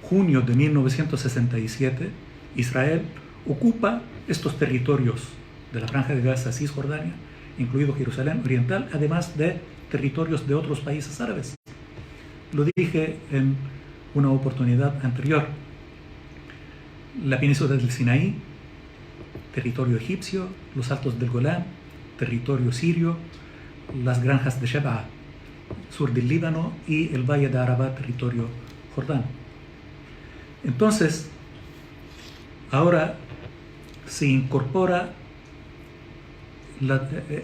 junio de 1967, Israel ocupa estos territorios de la Franja de Gaza, Cisjordania, incluido Jerusalén Oriental, además de territorios de otros países árabes. Lo dije en una oportunidad anterior. La península del Sinaí, territorio egipcio, los altos del Golán, territorio sirio, las granjas de Sheba, sur del Líbano, y el valle de Arabá, territorio jordano. Entonces, ahora se incorpora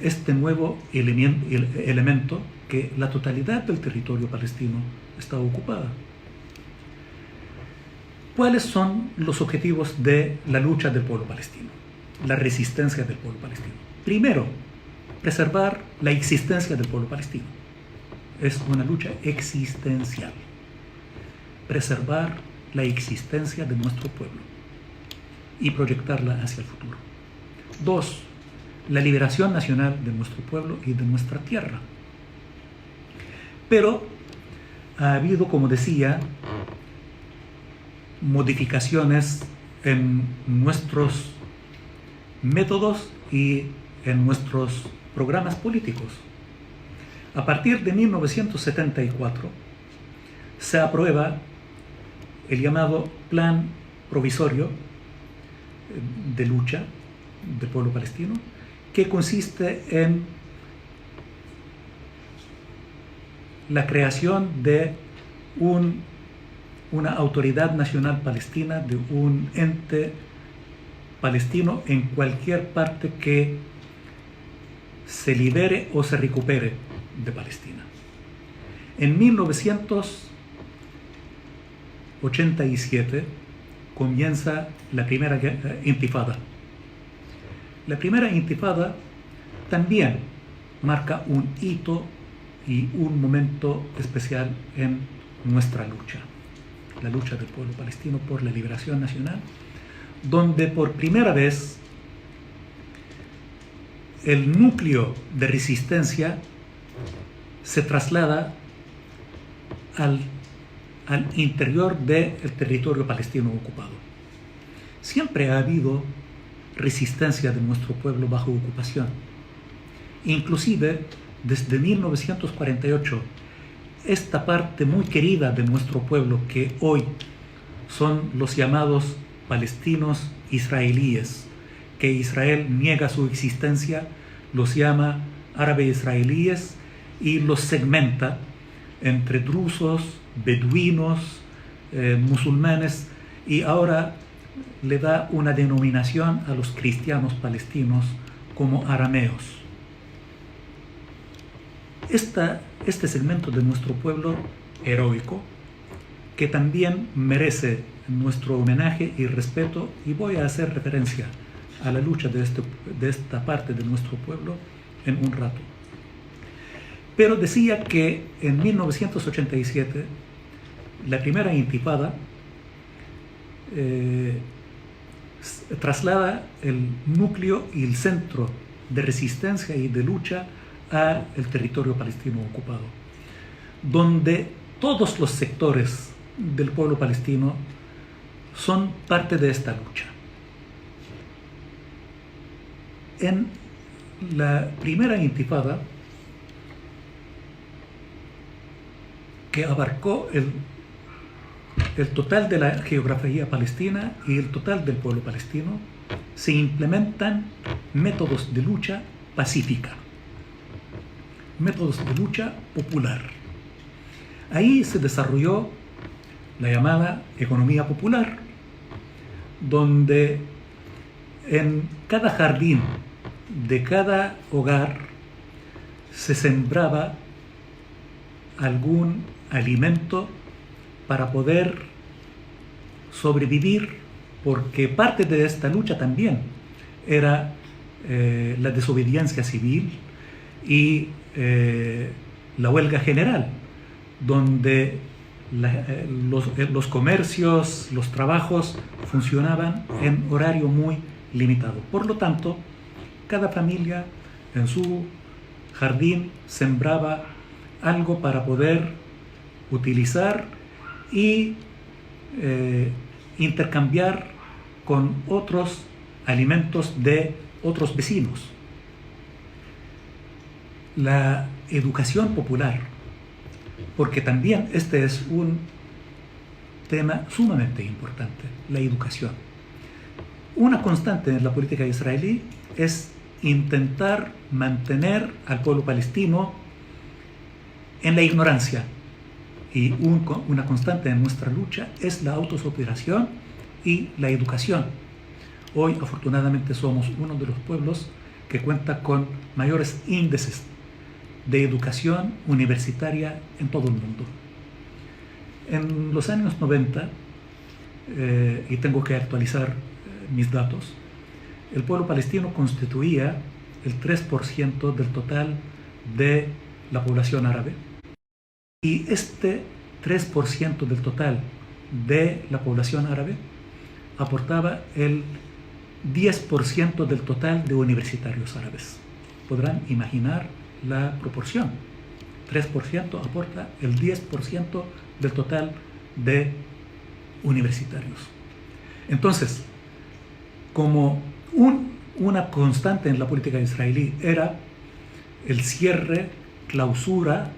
este nuevo elemento, que la totalidad del territorio palestino está ocupada. ¿Cuáles son los objetivos de la lucha del pueblo palestino? La resistencia del pueblo palestino. Primero, preservar la existencia del pueblo palestino. Es una lucha existencial. Preservar la existencia de nuestro pueblo y proyectarla hacia el futuro. Dos, la liberación nacional de nuestro pueblo y de nuestra tierra. Pero ha habido, como decía, modificaciones en nuestros métodos y en nuestros programas políticos. A partir de 1974 se aprueba el llamado Plan Provisorio de Lucha del Pueblo Palestino, que consiste en la creación de una autoridad nacional palestina, de un ente palestino en cualquier parte que se libere o se recupere de Palestina. En 1987 comienza la primera intifada. La primera intifada también marca un hito y un momento especial en nuestra lucha, la lucha del pueblo palestino por la liberación nacional, donde por primera vez el núcleo de resistencia se traslada al interior del territorio palestino ocupado. Siempre ha habido resistencia de nuestro pueblo bajo ocupación. Inclusive, desde 1948, esta parte muy querida de nuestro pueblo, que hoy son los llamados palestinos israelíes, que Israel niega su existencia, los llama árabes israelíes y los segmenta entre drusos, beduinos, musulmanes, y ahora le da una denominación a los cristianos palestinos como arameos. Este segmento de nuestro pueblo heroico, que también merece nuestro homenaje y respeto, y voy a hacer referencia a la lucha de esta parte de nuestro pueblo en un rato. Pero decía que en 1987, la primera intifada traslada el núcleo y el centro de resistencia y de lucha al territorio palestino ocupado, donde todos los sectores del pueblo palestino son parte de esta lucha. En la primera intifada, que abarcó el total de la geografía palestina y el total del pueblo palestino, se implementan métodos de lucha pacífica, métodos de lucha popular. Ahí se desarrolló la llamada economía popular, donde en cada jardín de cada hogar se sembraba algún alimento para poder sobrevivir, porque parte de esta lucha también era la desobediencia civil y la huelga general, donde los comercios, los trabajos funcionaban en horario muy limitado. Por lo tanto, cada familia en su jardín sembraba algo para poder utilizar y intercambiar con otros alimentos de otros vecinos. La educación popular, porque también este es un tema sumamente importante, la educación. Una constante en la política israelí es intentar mantener al pueblo palestino en la ignorancia, y una constante en nuestra lucha es la autosuperación y la educación. Hoy, afortunadamente, somos uno de los pueblos que cuenta con mayores índices de educación universitaria en todo el mundo. En los años 90, y tengo que actualizar mis datos, el pueblo palestino constituía el 3% del total de la población árabe, y este 3% del total de la población árabe aportaba el 10% del total de universitarios árabes. Podrán imaginar la proporción. 3% aporta el 10% del total de universitarios. Entonces, como una constante en la política israelí era el cierre, clausura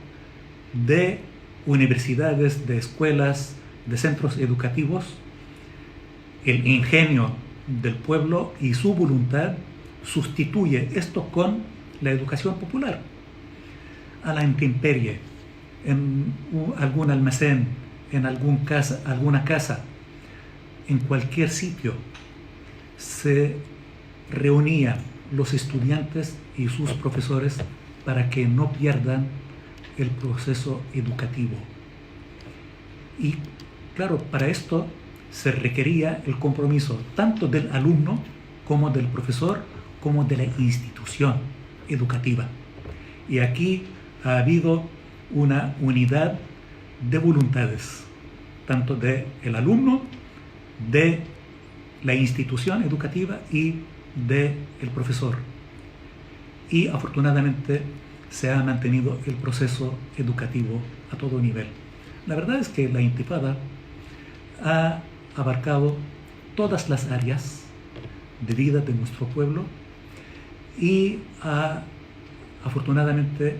de universidades, de escuelas, de centros educativos, el ingenio del pueblo y su voluntad sustituye esto con la educación popular. A la intemperie, en algún almacén, en alguna casa, en cualquier sitio, se reunían los estudiantes y sus profesores para que no pierdan el proceso educativo. Y claro, para esto se requería el compromiso tanto del alumno como del profesor, como de la institución educativa. Y aquí ha habido una unidad de voluntades, tanto del alumno, de la institución educativa y del profesor. Y afortunadamente se ha mantenido el proceso educativo a todo nivel. La verdad es que la Intifada ha abarcado todas las áreas de vida de nuestro pueblo y ha afortunadamente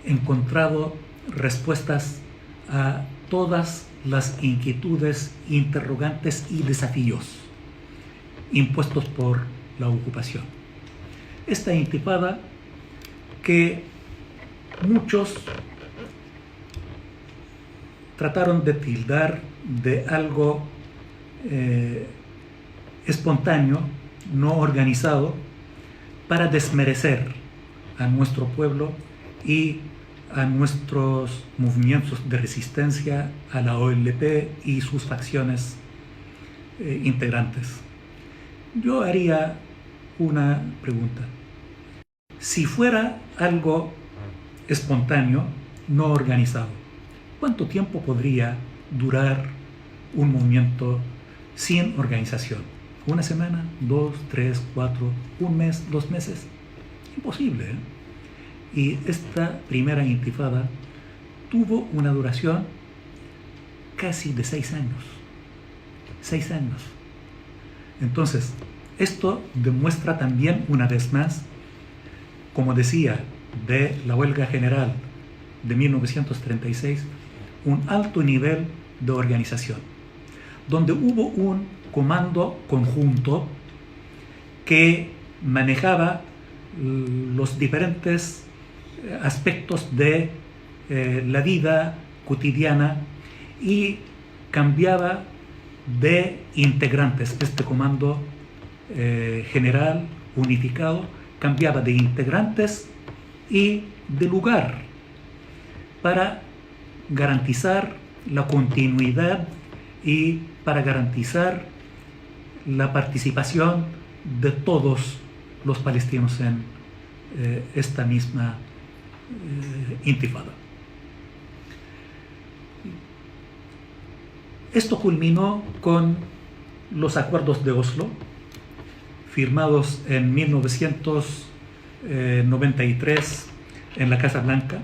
encontrado respuestas a todas las inquietudes, interrogantes y desafíos impuestos por la ocupación. Esta Intifada que muchos trataron de tildar de algo espontáneo, no organizado, para desmerecer a nuestro pueblo y a nuestros movimientos de resistencia, a la OLP y sus facciones integrantes. Yo haría una pregunta. Si fuera algo espontáneo, no organizado, ¿cuánto tiempo podría durar un movimiento sin organización? ¿Una semana? ¿2, 3, 4, un mes, 2 meses? Imposible, ¿eh? Y esta primera Intifada tuvo una duración casi de 6 años. 6 años. Entonces, esto demuestra también una vez más, como decía, de la huelga general de 1936, un alto nivel de organización, donde hubo un comando conjunto que manejaba los diferentes aspectos de la vida cotidiana y cambiaba de integrantes. Este comando general unificado cambiaba de integrantes y de lugar para garantizar la continuidad y para garantizar la participación de todos los palestinos en esta misma Intifada. Esto culminó con los acuerdos de Oslo, firmados en 1993 en la Casa Blanca.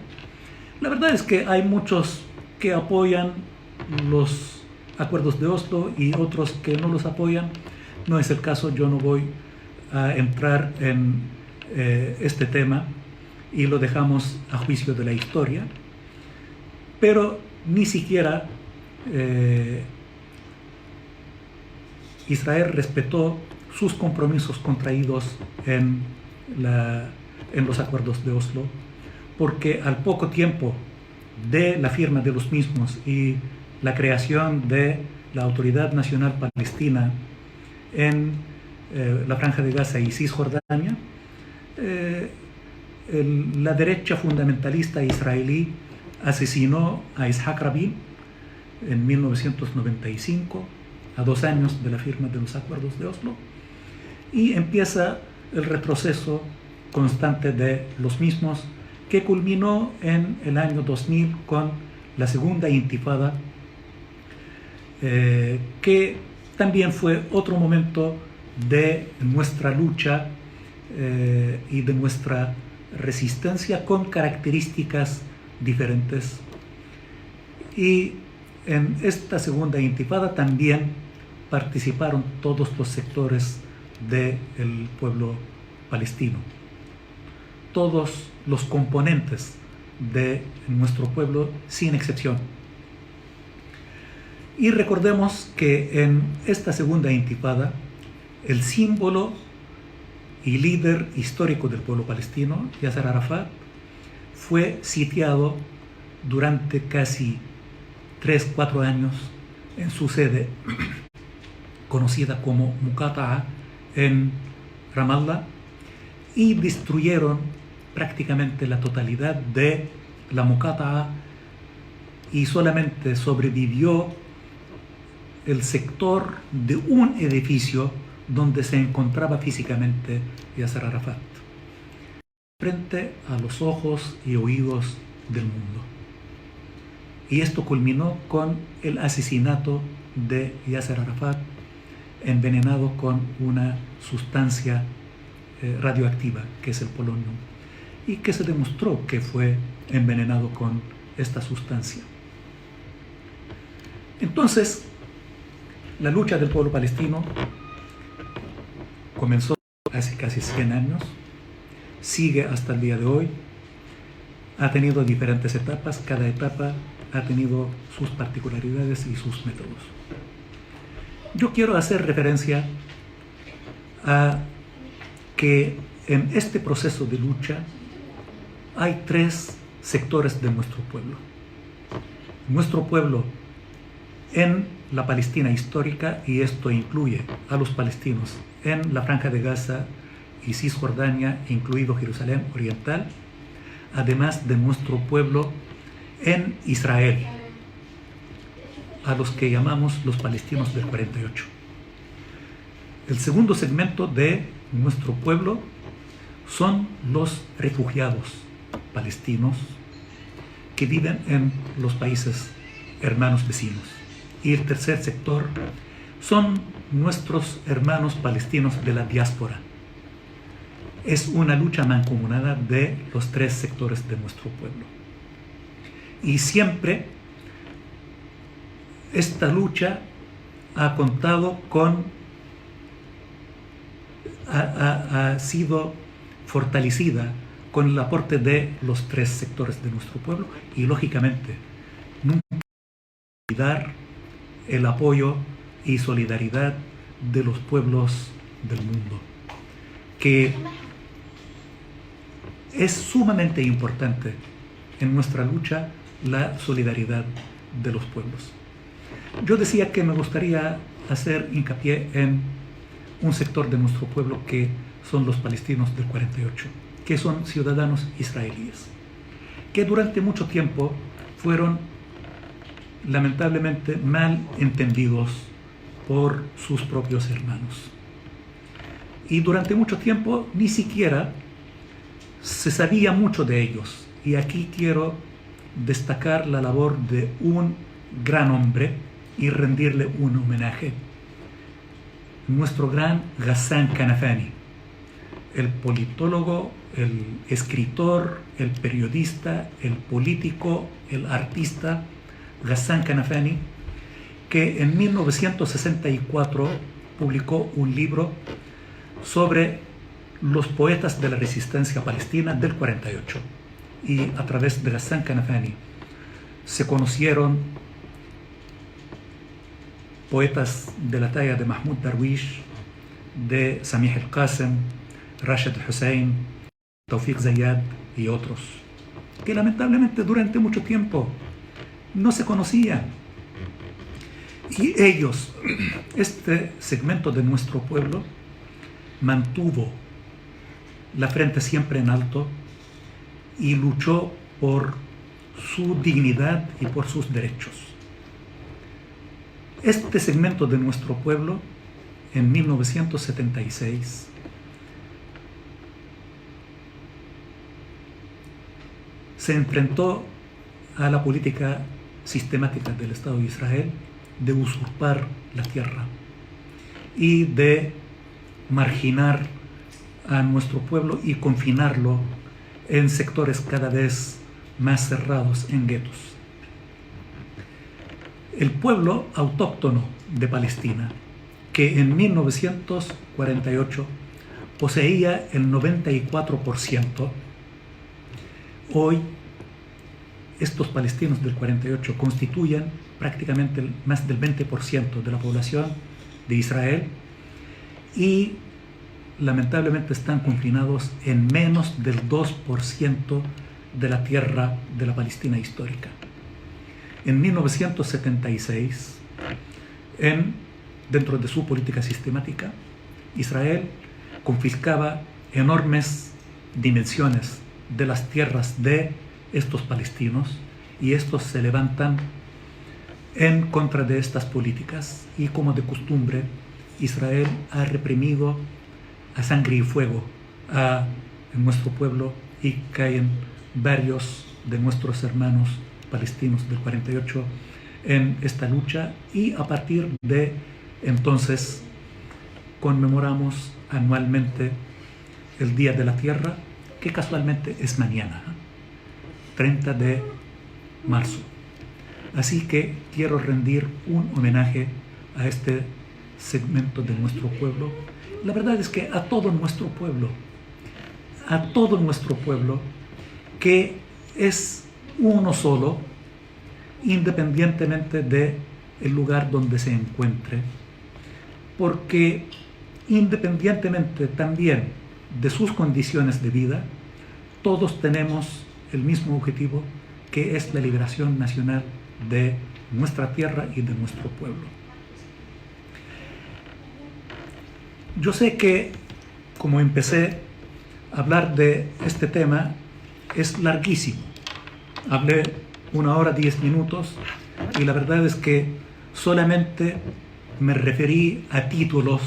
La verdad es que hay muchos que apoyan los acuerdos de Oslo y otros que no los apoyan. No es el caso, yo no voy a entrar en este tema y lo dejamos a juicio de la historia, pero ni siquiera Israel respetó sus compromisos contraídos en los acuerdos de Oslo, porque al poco tiempo de la firma de los mismos y la creación de la Autoridad Nacional Palestina en la Franja de Gaza y Cisjordania, la derecha fundamentalista israelí asesinó a Yitzhak Rabin en 1995, a 2 años de la firma de los acuerdos de Oslo, y empieza el retroceso constante de los mismos, que culminó en el año 2000 con la segunda Intifada, que también fue otro momento de nuestra lucha y de nuestra resistencia con características diferentes. Y en esta segunda Intifada también participaron todos los sectores del pueblo palestino, todos los componentes de nuestro pueblo sin excepción. Y recordemos que en esta segunda Intifada el símbolo y líder histórico del pueblo palestino, Yasser Arafat, fue sitiado durante casi 3-4 años en su sede, conocida como Muqata'a, en Ramallah, y destruyeron prácticamente la totalidad de la Muqata'a, y solamente sobrevivió el sector de un edificio donde se encontraba físicamente Yasser Arafat, frente a los ojos y oídos del mundo. Y esto culminó con el asesinato de Yasser Arafat, envenenado con una sustancia radioactiva, que es el polonio, y que se demostró que fue envenenado con esta sustancia. Entonces, la lucha del pueblo palestino comenzó hace casi 100 años, sigue hasta el día de hoy, ha tenido diferentes etapas, cada etapa ha tenido sus particularidades y sus métodos. Yo quiero hacer referencia a que en este proceso de lucha hay 3 sectores de nuestro pueblo. Nuestro pueblo en la Palestina histórica, y esto incluye a los palestinos en la Franja de Gaza y Cisjordania, incluido Jerusalén Oriental, además de nuestro pueblo en Israel, a los que llamamos los palestinos del 48. El segundo segmento de nuestro pueblo son los refugiados palestinos que viven en los países hermanos vecinos. Y el tercer sector son nuestros hermanos palestinos de la diáspora. Es una lucha mancomunada de los 3 sectores de nuestro pueblo. Y siempre esta lucha ha contado con, ha sido fortalecida con el aporte de los 3 sectores de nuestro pueblo, y lógicamente nunca olvidar el apoyo y solidaridad de los pueblos del mundo, que es sumamente importante en nuestra lucha, la solidaridad de los pueblos. Yo decía que me gustaría hacer hincapié en un sector de nuestro pueblo que son los palestinos del 48, que son ciudadanos israelíes, que durante mucho tiempo fueron lamentablemente mal entendidos por sus propios hermanos. Y durante mucho tiempo ni siquiera se sabía mucho de ellos. Y aquí quiero destacar la labor de un gran hombre y rendirle un homenaje. Nuestro gran Ghassan Kanafani, el politólogo, el escritor, el periodista, el político, el artista, Ghassan Kanafani, que en 1964 publicó un libro sobre los poetas de la resistencia palestina del 48. Y a través de Ghassan Kanafani se conocieron poetas de la talla de Mahmoud Darwish, de Samih al-Qasem, Rashid Hussein, Tawfiq Zayyad y otros, que lamentablemente durante mucho tiempo no se conocían. Y ellos, este segmento de nuestro pueblo, mantuvo la frente siempre en alto y luchó por su dignidad y por sus derechos. Este segmento de nuestro pueblo, en 1976, se enfrentó a la política sistemática del Estado de Israel de usurpar la tierra y de marginar a nuestro pueblo y confinarlo en sectores cada vez más cerrados, en guetos. El pueblo autóctono de Palestina, que en 1948 poseía el 94%, hoy estos palestinos del 48 constituyen prácticamente más del 20% de la población de Israel y lamentablemente están confinados en menos del 2% de la tierra de la Palestina histórica. En 1976, dentro de su política sistemática, Israel confiscaba enormes dimensiones de las tierras de estos palestinos, y estos se levantan en contra de estas políticas y, como de costumbre, Israel ha reprimido a sangre y fuego a nuestro pueblo y caen varios de nuestros hermanos palestinos del 48 en esta lucha, y a partir de entonces conmemoramos anualmente el Día de la Tierra, que casualmente es mañana, 30 de marzo. Así que quiero rendir un homenaje a este segmento de nuestro pueblo. La verdad es que a todo nuestro pueblo, que es uno solo, independientemente del lugar donde se encuentre, porque independientemente también de sus condiciones de vida, todos tenemos el mismo objetivo, que es la liberación nacional de nuestra tierra y de nuestro pueblo. Yo sé que, como empecé a hablar de este tema, es larguísimo. Hablé 1 hora 10 minutos y la verdad es que solamente me referí a títulos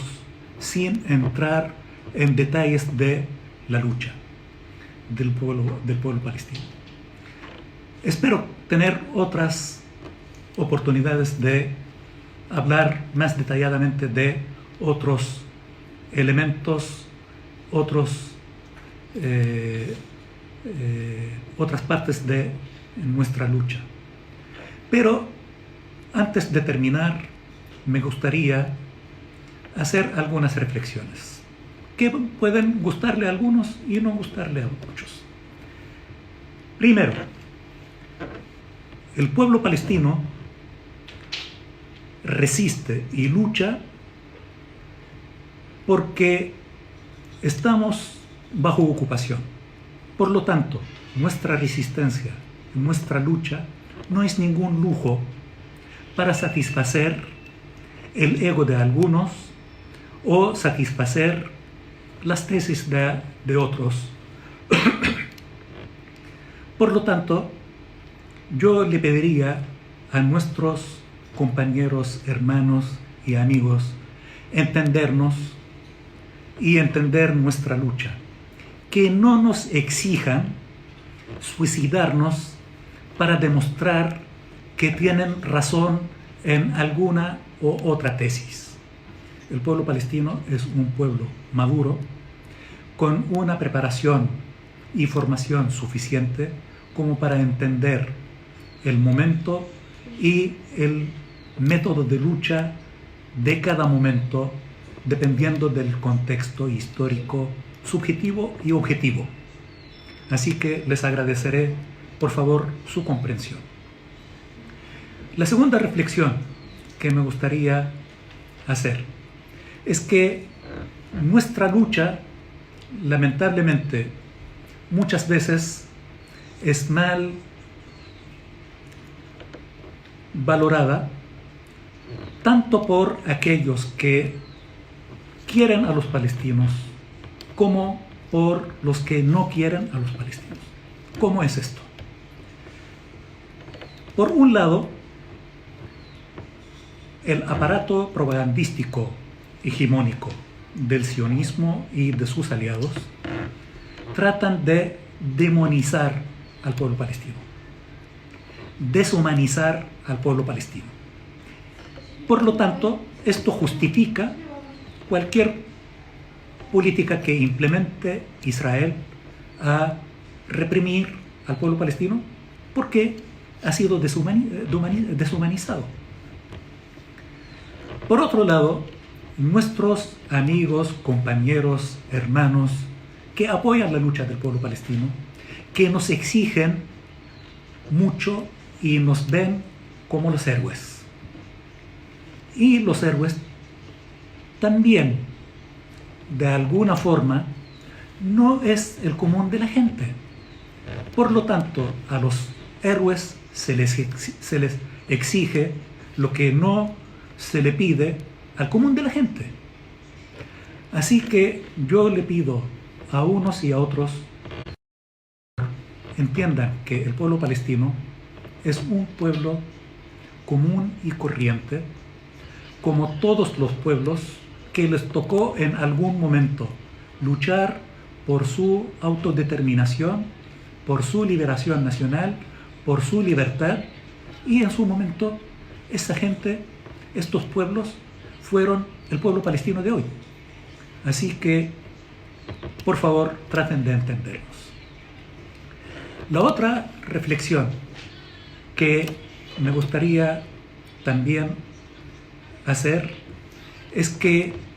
sin entrar en detalles de la lucha del pueblo palestino. Espero tener otras oportunidades de hablar más detalladamente de otros elementos, otras partes de nuestra lucha. Pero antes de terminar, me gustaría hacer algunas reflexiones que pueden gustarle a algunos y no gustarle a muchos. Primero, el pueblo palestino resiste y lucha porque estamos bajo ocupación. Por lo tanto, nuestra resistencia, nuestra lucha, no es ningún lujo para satisfacer el ego de algunos o satisfacer las tesis de otros. Por lo tanto, yo le pediría a nuestros compañeros, hermanos y amigos entendernos y entender nuestra lucha, que no nos exijan suicidarnos para demostrar que tienen razón en alguna u otra tesis. El pueblo palestino es un pueblo maduro, con una preparación y formación suficiente como para entender el momento y el método de lucha de cada momento, dependiendo del contexto histórico subjetivo y objetivo. Así que les agradeceré, por favor, su comprensión. La segunda reflexión que me gustaría hacer es que nuestra lucha, lamentablemente, muchas veces es mal valorada, tanto por aquellos que quieren a los palestinos como por los que no quieren a los palestinos. ¿Cómo es esto? Por un lado, el aparato propagandístico hegemónico del sionismo y de sus aliados tratan de demonizar al pueblo palestino, deshumanizar al pueblo palestino. Por lo tanto, esto justifica cualquier política que implemente Israel a reprimir al pueblo palestino, porque ha sido deshumanizado. Por otro lado, nuestros amigos, compañeros, hermanos que apoyan la lucha del pueblo palestino, que nos exigen mucho y nos ven como los héroes. Y los héroes también, de alguna forma, no es el común de la gente. Por lo tanto, a los héroes se les exige lo que no se le pide al común de la gente. Así que yo le pido a unos y a otros entiendan que el pueblo palestino es un pueblo común y corriente, como todos los pueblos que les tocó en algún momento luchar por su autodeterminación, por su liberación nacional, por su libertad, y en su momento esa gente, estos pueblos, fueron el pueblo palestino de hoy. Así que, por favor, traten de entendernos. La otra reflexión que me gustaría también hacer es que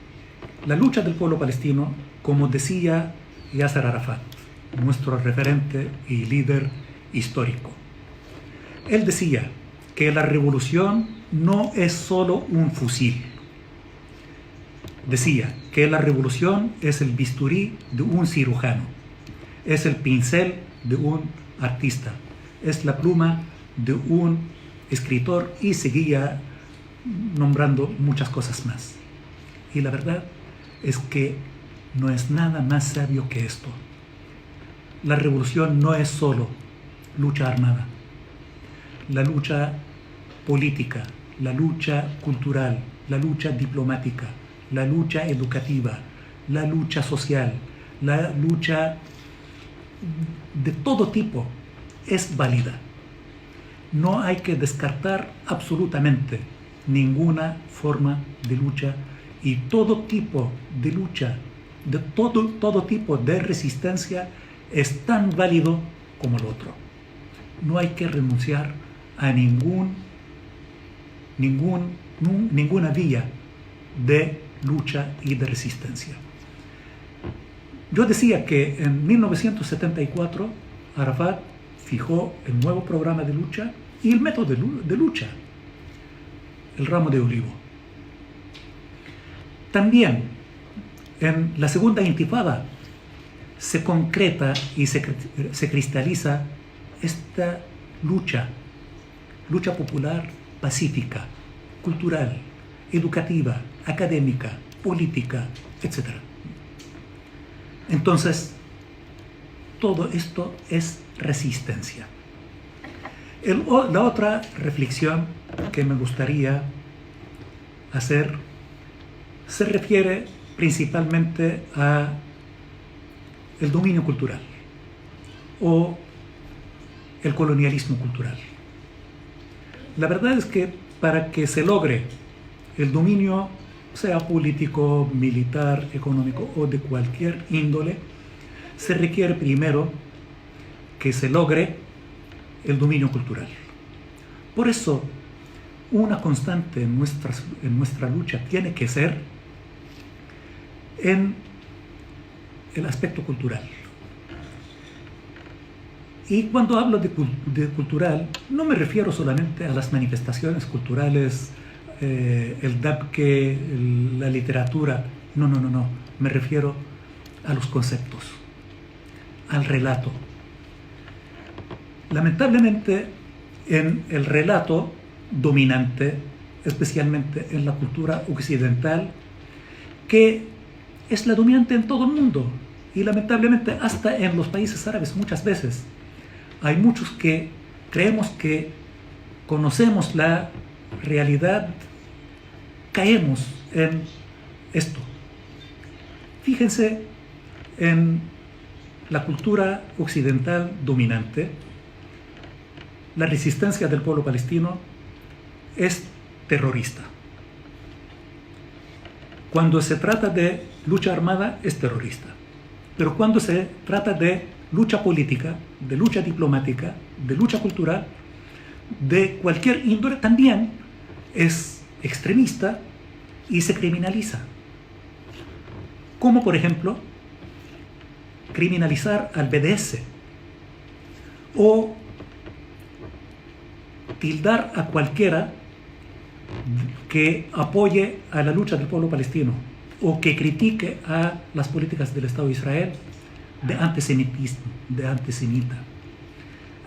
la lucha del pueblo palestino, como decía Yasser Arafat, nuestro referente y líder histórico, él decía que la revolución no es solo un fusil. Decía que la revolución es el bisturí de un cirujano, es el pincel de un artista, es la pluma de un escritor, y seguía nombrando muchas cosas más. Y la verdad es que no es nada más sabio que esto. La revolución no es solo lucha armada. La lucha política, la lucha cultural, la lucha diplomática, la lucha educativa, la lucha social, la lucha de todo tipo es válida. No hay que descartar absolutamente ninguna forma de lucha, y todo tipo de lucha, de todo tipo de resistencia es tan válido como el otro. No hay que renunciar a ninguna vía de lucha y de resistencia. Yo decía que en 1974 Arafat fijó el nuevo programa de lucha y el método de lucha, el ramo de olivo. También en la segunda intifada se concreta y se cristaliza esta lucha popular pacífica, cultural, educativa, académica, política, etc. Entonces, todo esto es resistencia. La otra reflexión que me gustaría hacer se refiere principalmente a el dominio cultural o el colonialismo cultural. La verdad es que para que se logre el dominio, sea político, militar, económico o de cualquier índole, se requiere primero que se logre el dominio cultural. Por eso, una constante en nuestra lucha tiene que ser en el aspecto cultural. Y cuando hablo de cultural, no me refiero solamente a las manifestaciones culturales, el dabke, la literatura. No. Me refiero a los conceptos, al relato. Lamentablemente, en el relato dominante, especialmente en la cultura occidental, que es la dominante en todo el mundo, y lamentablemente hasta en los países árabes muchas veces, hay muchos que creemos que conocemos la realidad, caemos en esto. Fíjense en la cultura occidental dominante, la resistencia del pueblo palestino es terrorista. Cuando se trata de lucha armada es terrorista, pero cuando se trata de lucha política, de lucha diplomática, de lucha cultural, de cualquier índole, también es extremista y se criminaliza. Como por ejemplo, criminalizar al BDS o tildar a cualquiera que apoye a la lucha del pueblo palestino o que critique a las políticas del Estado de Israel de antisemitismo, de antisemita.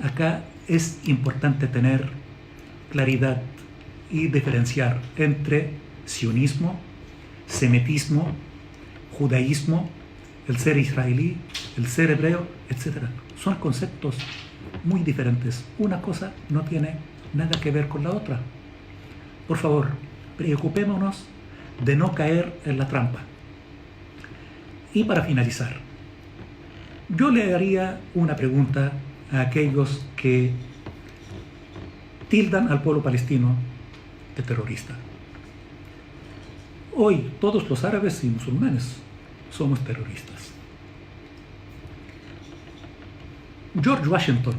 Acá es importante tener claridad y diferenciar entre sionismo, semitismo, judaísmo, el ser israelí, el ser hebreo, etc. Son conceptos muy diferentes. Una cosa no tiene nada que ver con la otra. Por favor, preocupémonos de no caer en la trampa. Y para finalizar, yo le haría una pregunta a aquellos que tildan al pueblo palestino de terrorista. Hoy todos los árabes y musulmanes somos terroristas. George Washington,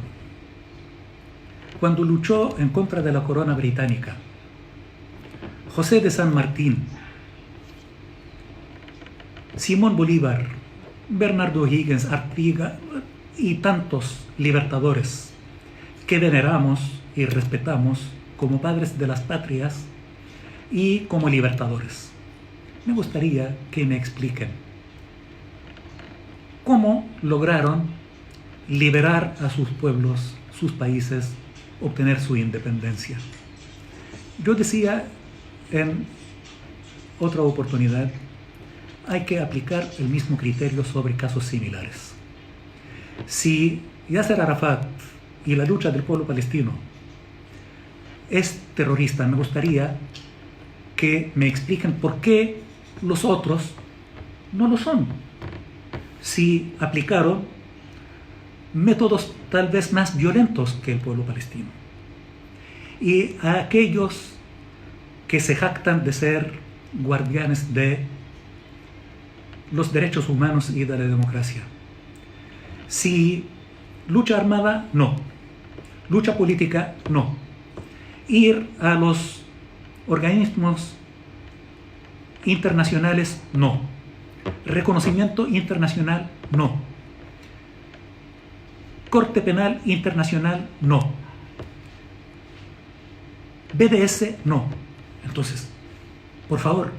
cuando luchó en contra de la corona británica, José de San Martín, Simón Bolívar, Bernardo O'Higgins, Artigas y tantos libertadores que veneramos y respetamos como padres de las patrias y como libertadores. Me gustaría que me expliquen cómo lograron liberar a sus pueblos, sus países, obtener su independencia. Yo decía en otra oportunidad, hay que aplicar el mismo criterio sobre casos similares. Si Yasser Arafat y la lucha del pueblo palestino es terrorista, me gustaría que me expliquen por qué los otros no lo son. Si aplicaron métodos tal vez más violentos que el pueblo palestino. Y a aquellos que se jactan de ser guardianes de los derechos humanos y de la democracia. Si lucha armada, no. Lucha política, no. Ir a los organismos internacionales, no. Reconocimiento internacional, no. Corte Penal Internacional, no. BDS, no. Entonces, por favor,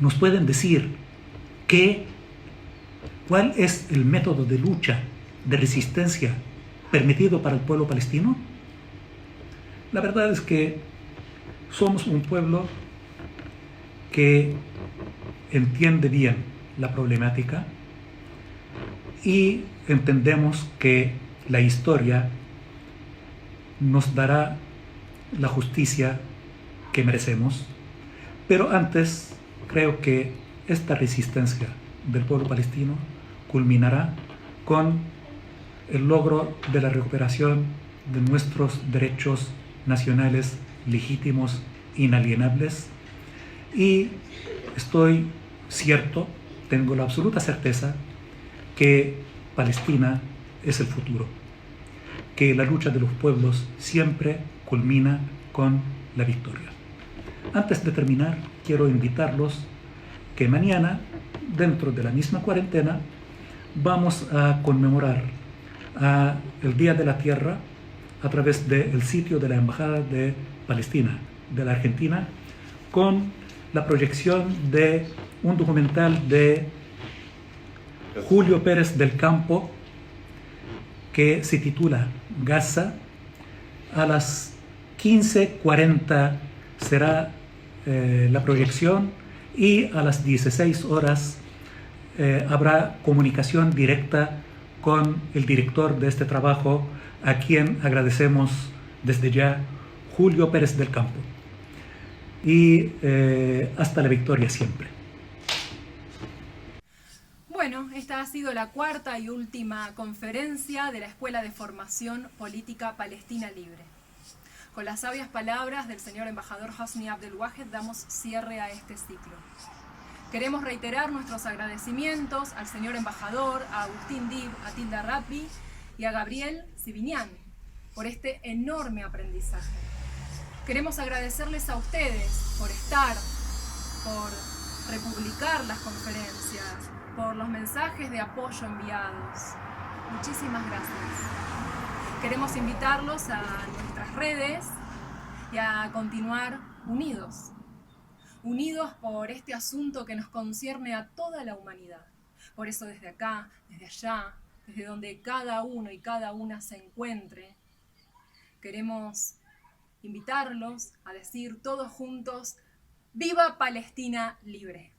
¿nos pueden decir cuál es el método de lucha, de resistencia permitido para el pueblo palestino? La verdad es que somos un pueblo que entiende bien la problemática y entendemos que la historia nos dará la justicia que merecemos, pero antes creo que esta resistencia del pueblo palestino culminará con el logro de la recuperación de nuestros derechos nacionales legítimos, inalienables, y estoy cierto, tengo la absoluta certeza que Palestina es el futuro, que la lucha de los pueblos siempre culmina con la victoria. Antes de terminar, quiero invitarlos que mañana, dentro de la misma cuarentena, vamos a conmemorar el Día de la Tierra a través del sitio de la Embajada de Palestina, de la Argentina, con la proyección de un documental de Julio Pérez del Campo que se titula Gaza. A las 15:40 será la proyección y a las 16 horas habrá comunicación directa con el director de este trabajo, a quien agradecemos desde ya, Julio Pérez del Campo. Y hasta la victoria siempre. Bueno, esta ha sido la cuarta y última conferencia de la Escuela de Formación Política Palestina Libre. Con las sabias palabras del señor embajador Hosni Abdelwahed damos cierre a este ciclo. Queremos reiterar nuestros agradecimientos al señor embajador, a Agustín Dib, a Tilda Rappi y a Gabriel Sibinian por este enorme aprendizaje. Queremos agradecerles a ustedes por estar, por republicar las conferencias, por los mensajes de apoyo enviados. Muchísimas gracias. Queremos invitarlos a nuestras redes y a continuar unidos. Unidos por este asunto que nos concierne a toda la humanidad. Por eso desde acá, desde allá, desde donde cada uno y cada una se encuentre, queremos invitarlos a decir todos juntos: ¡Viva Palestina libre!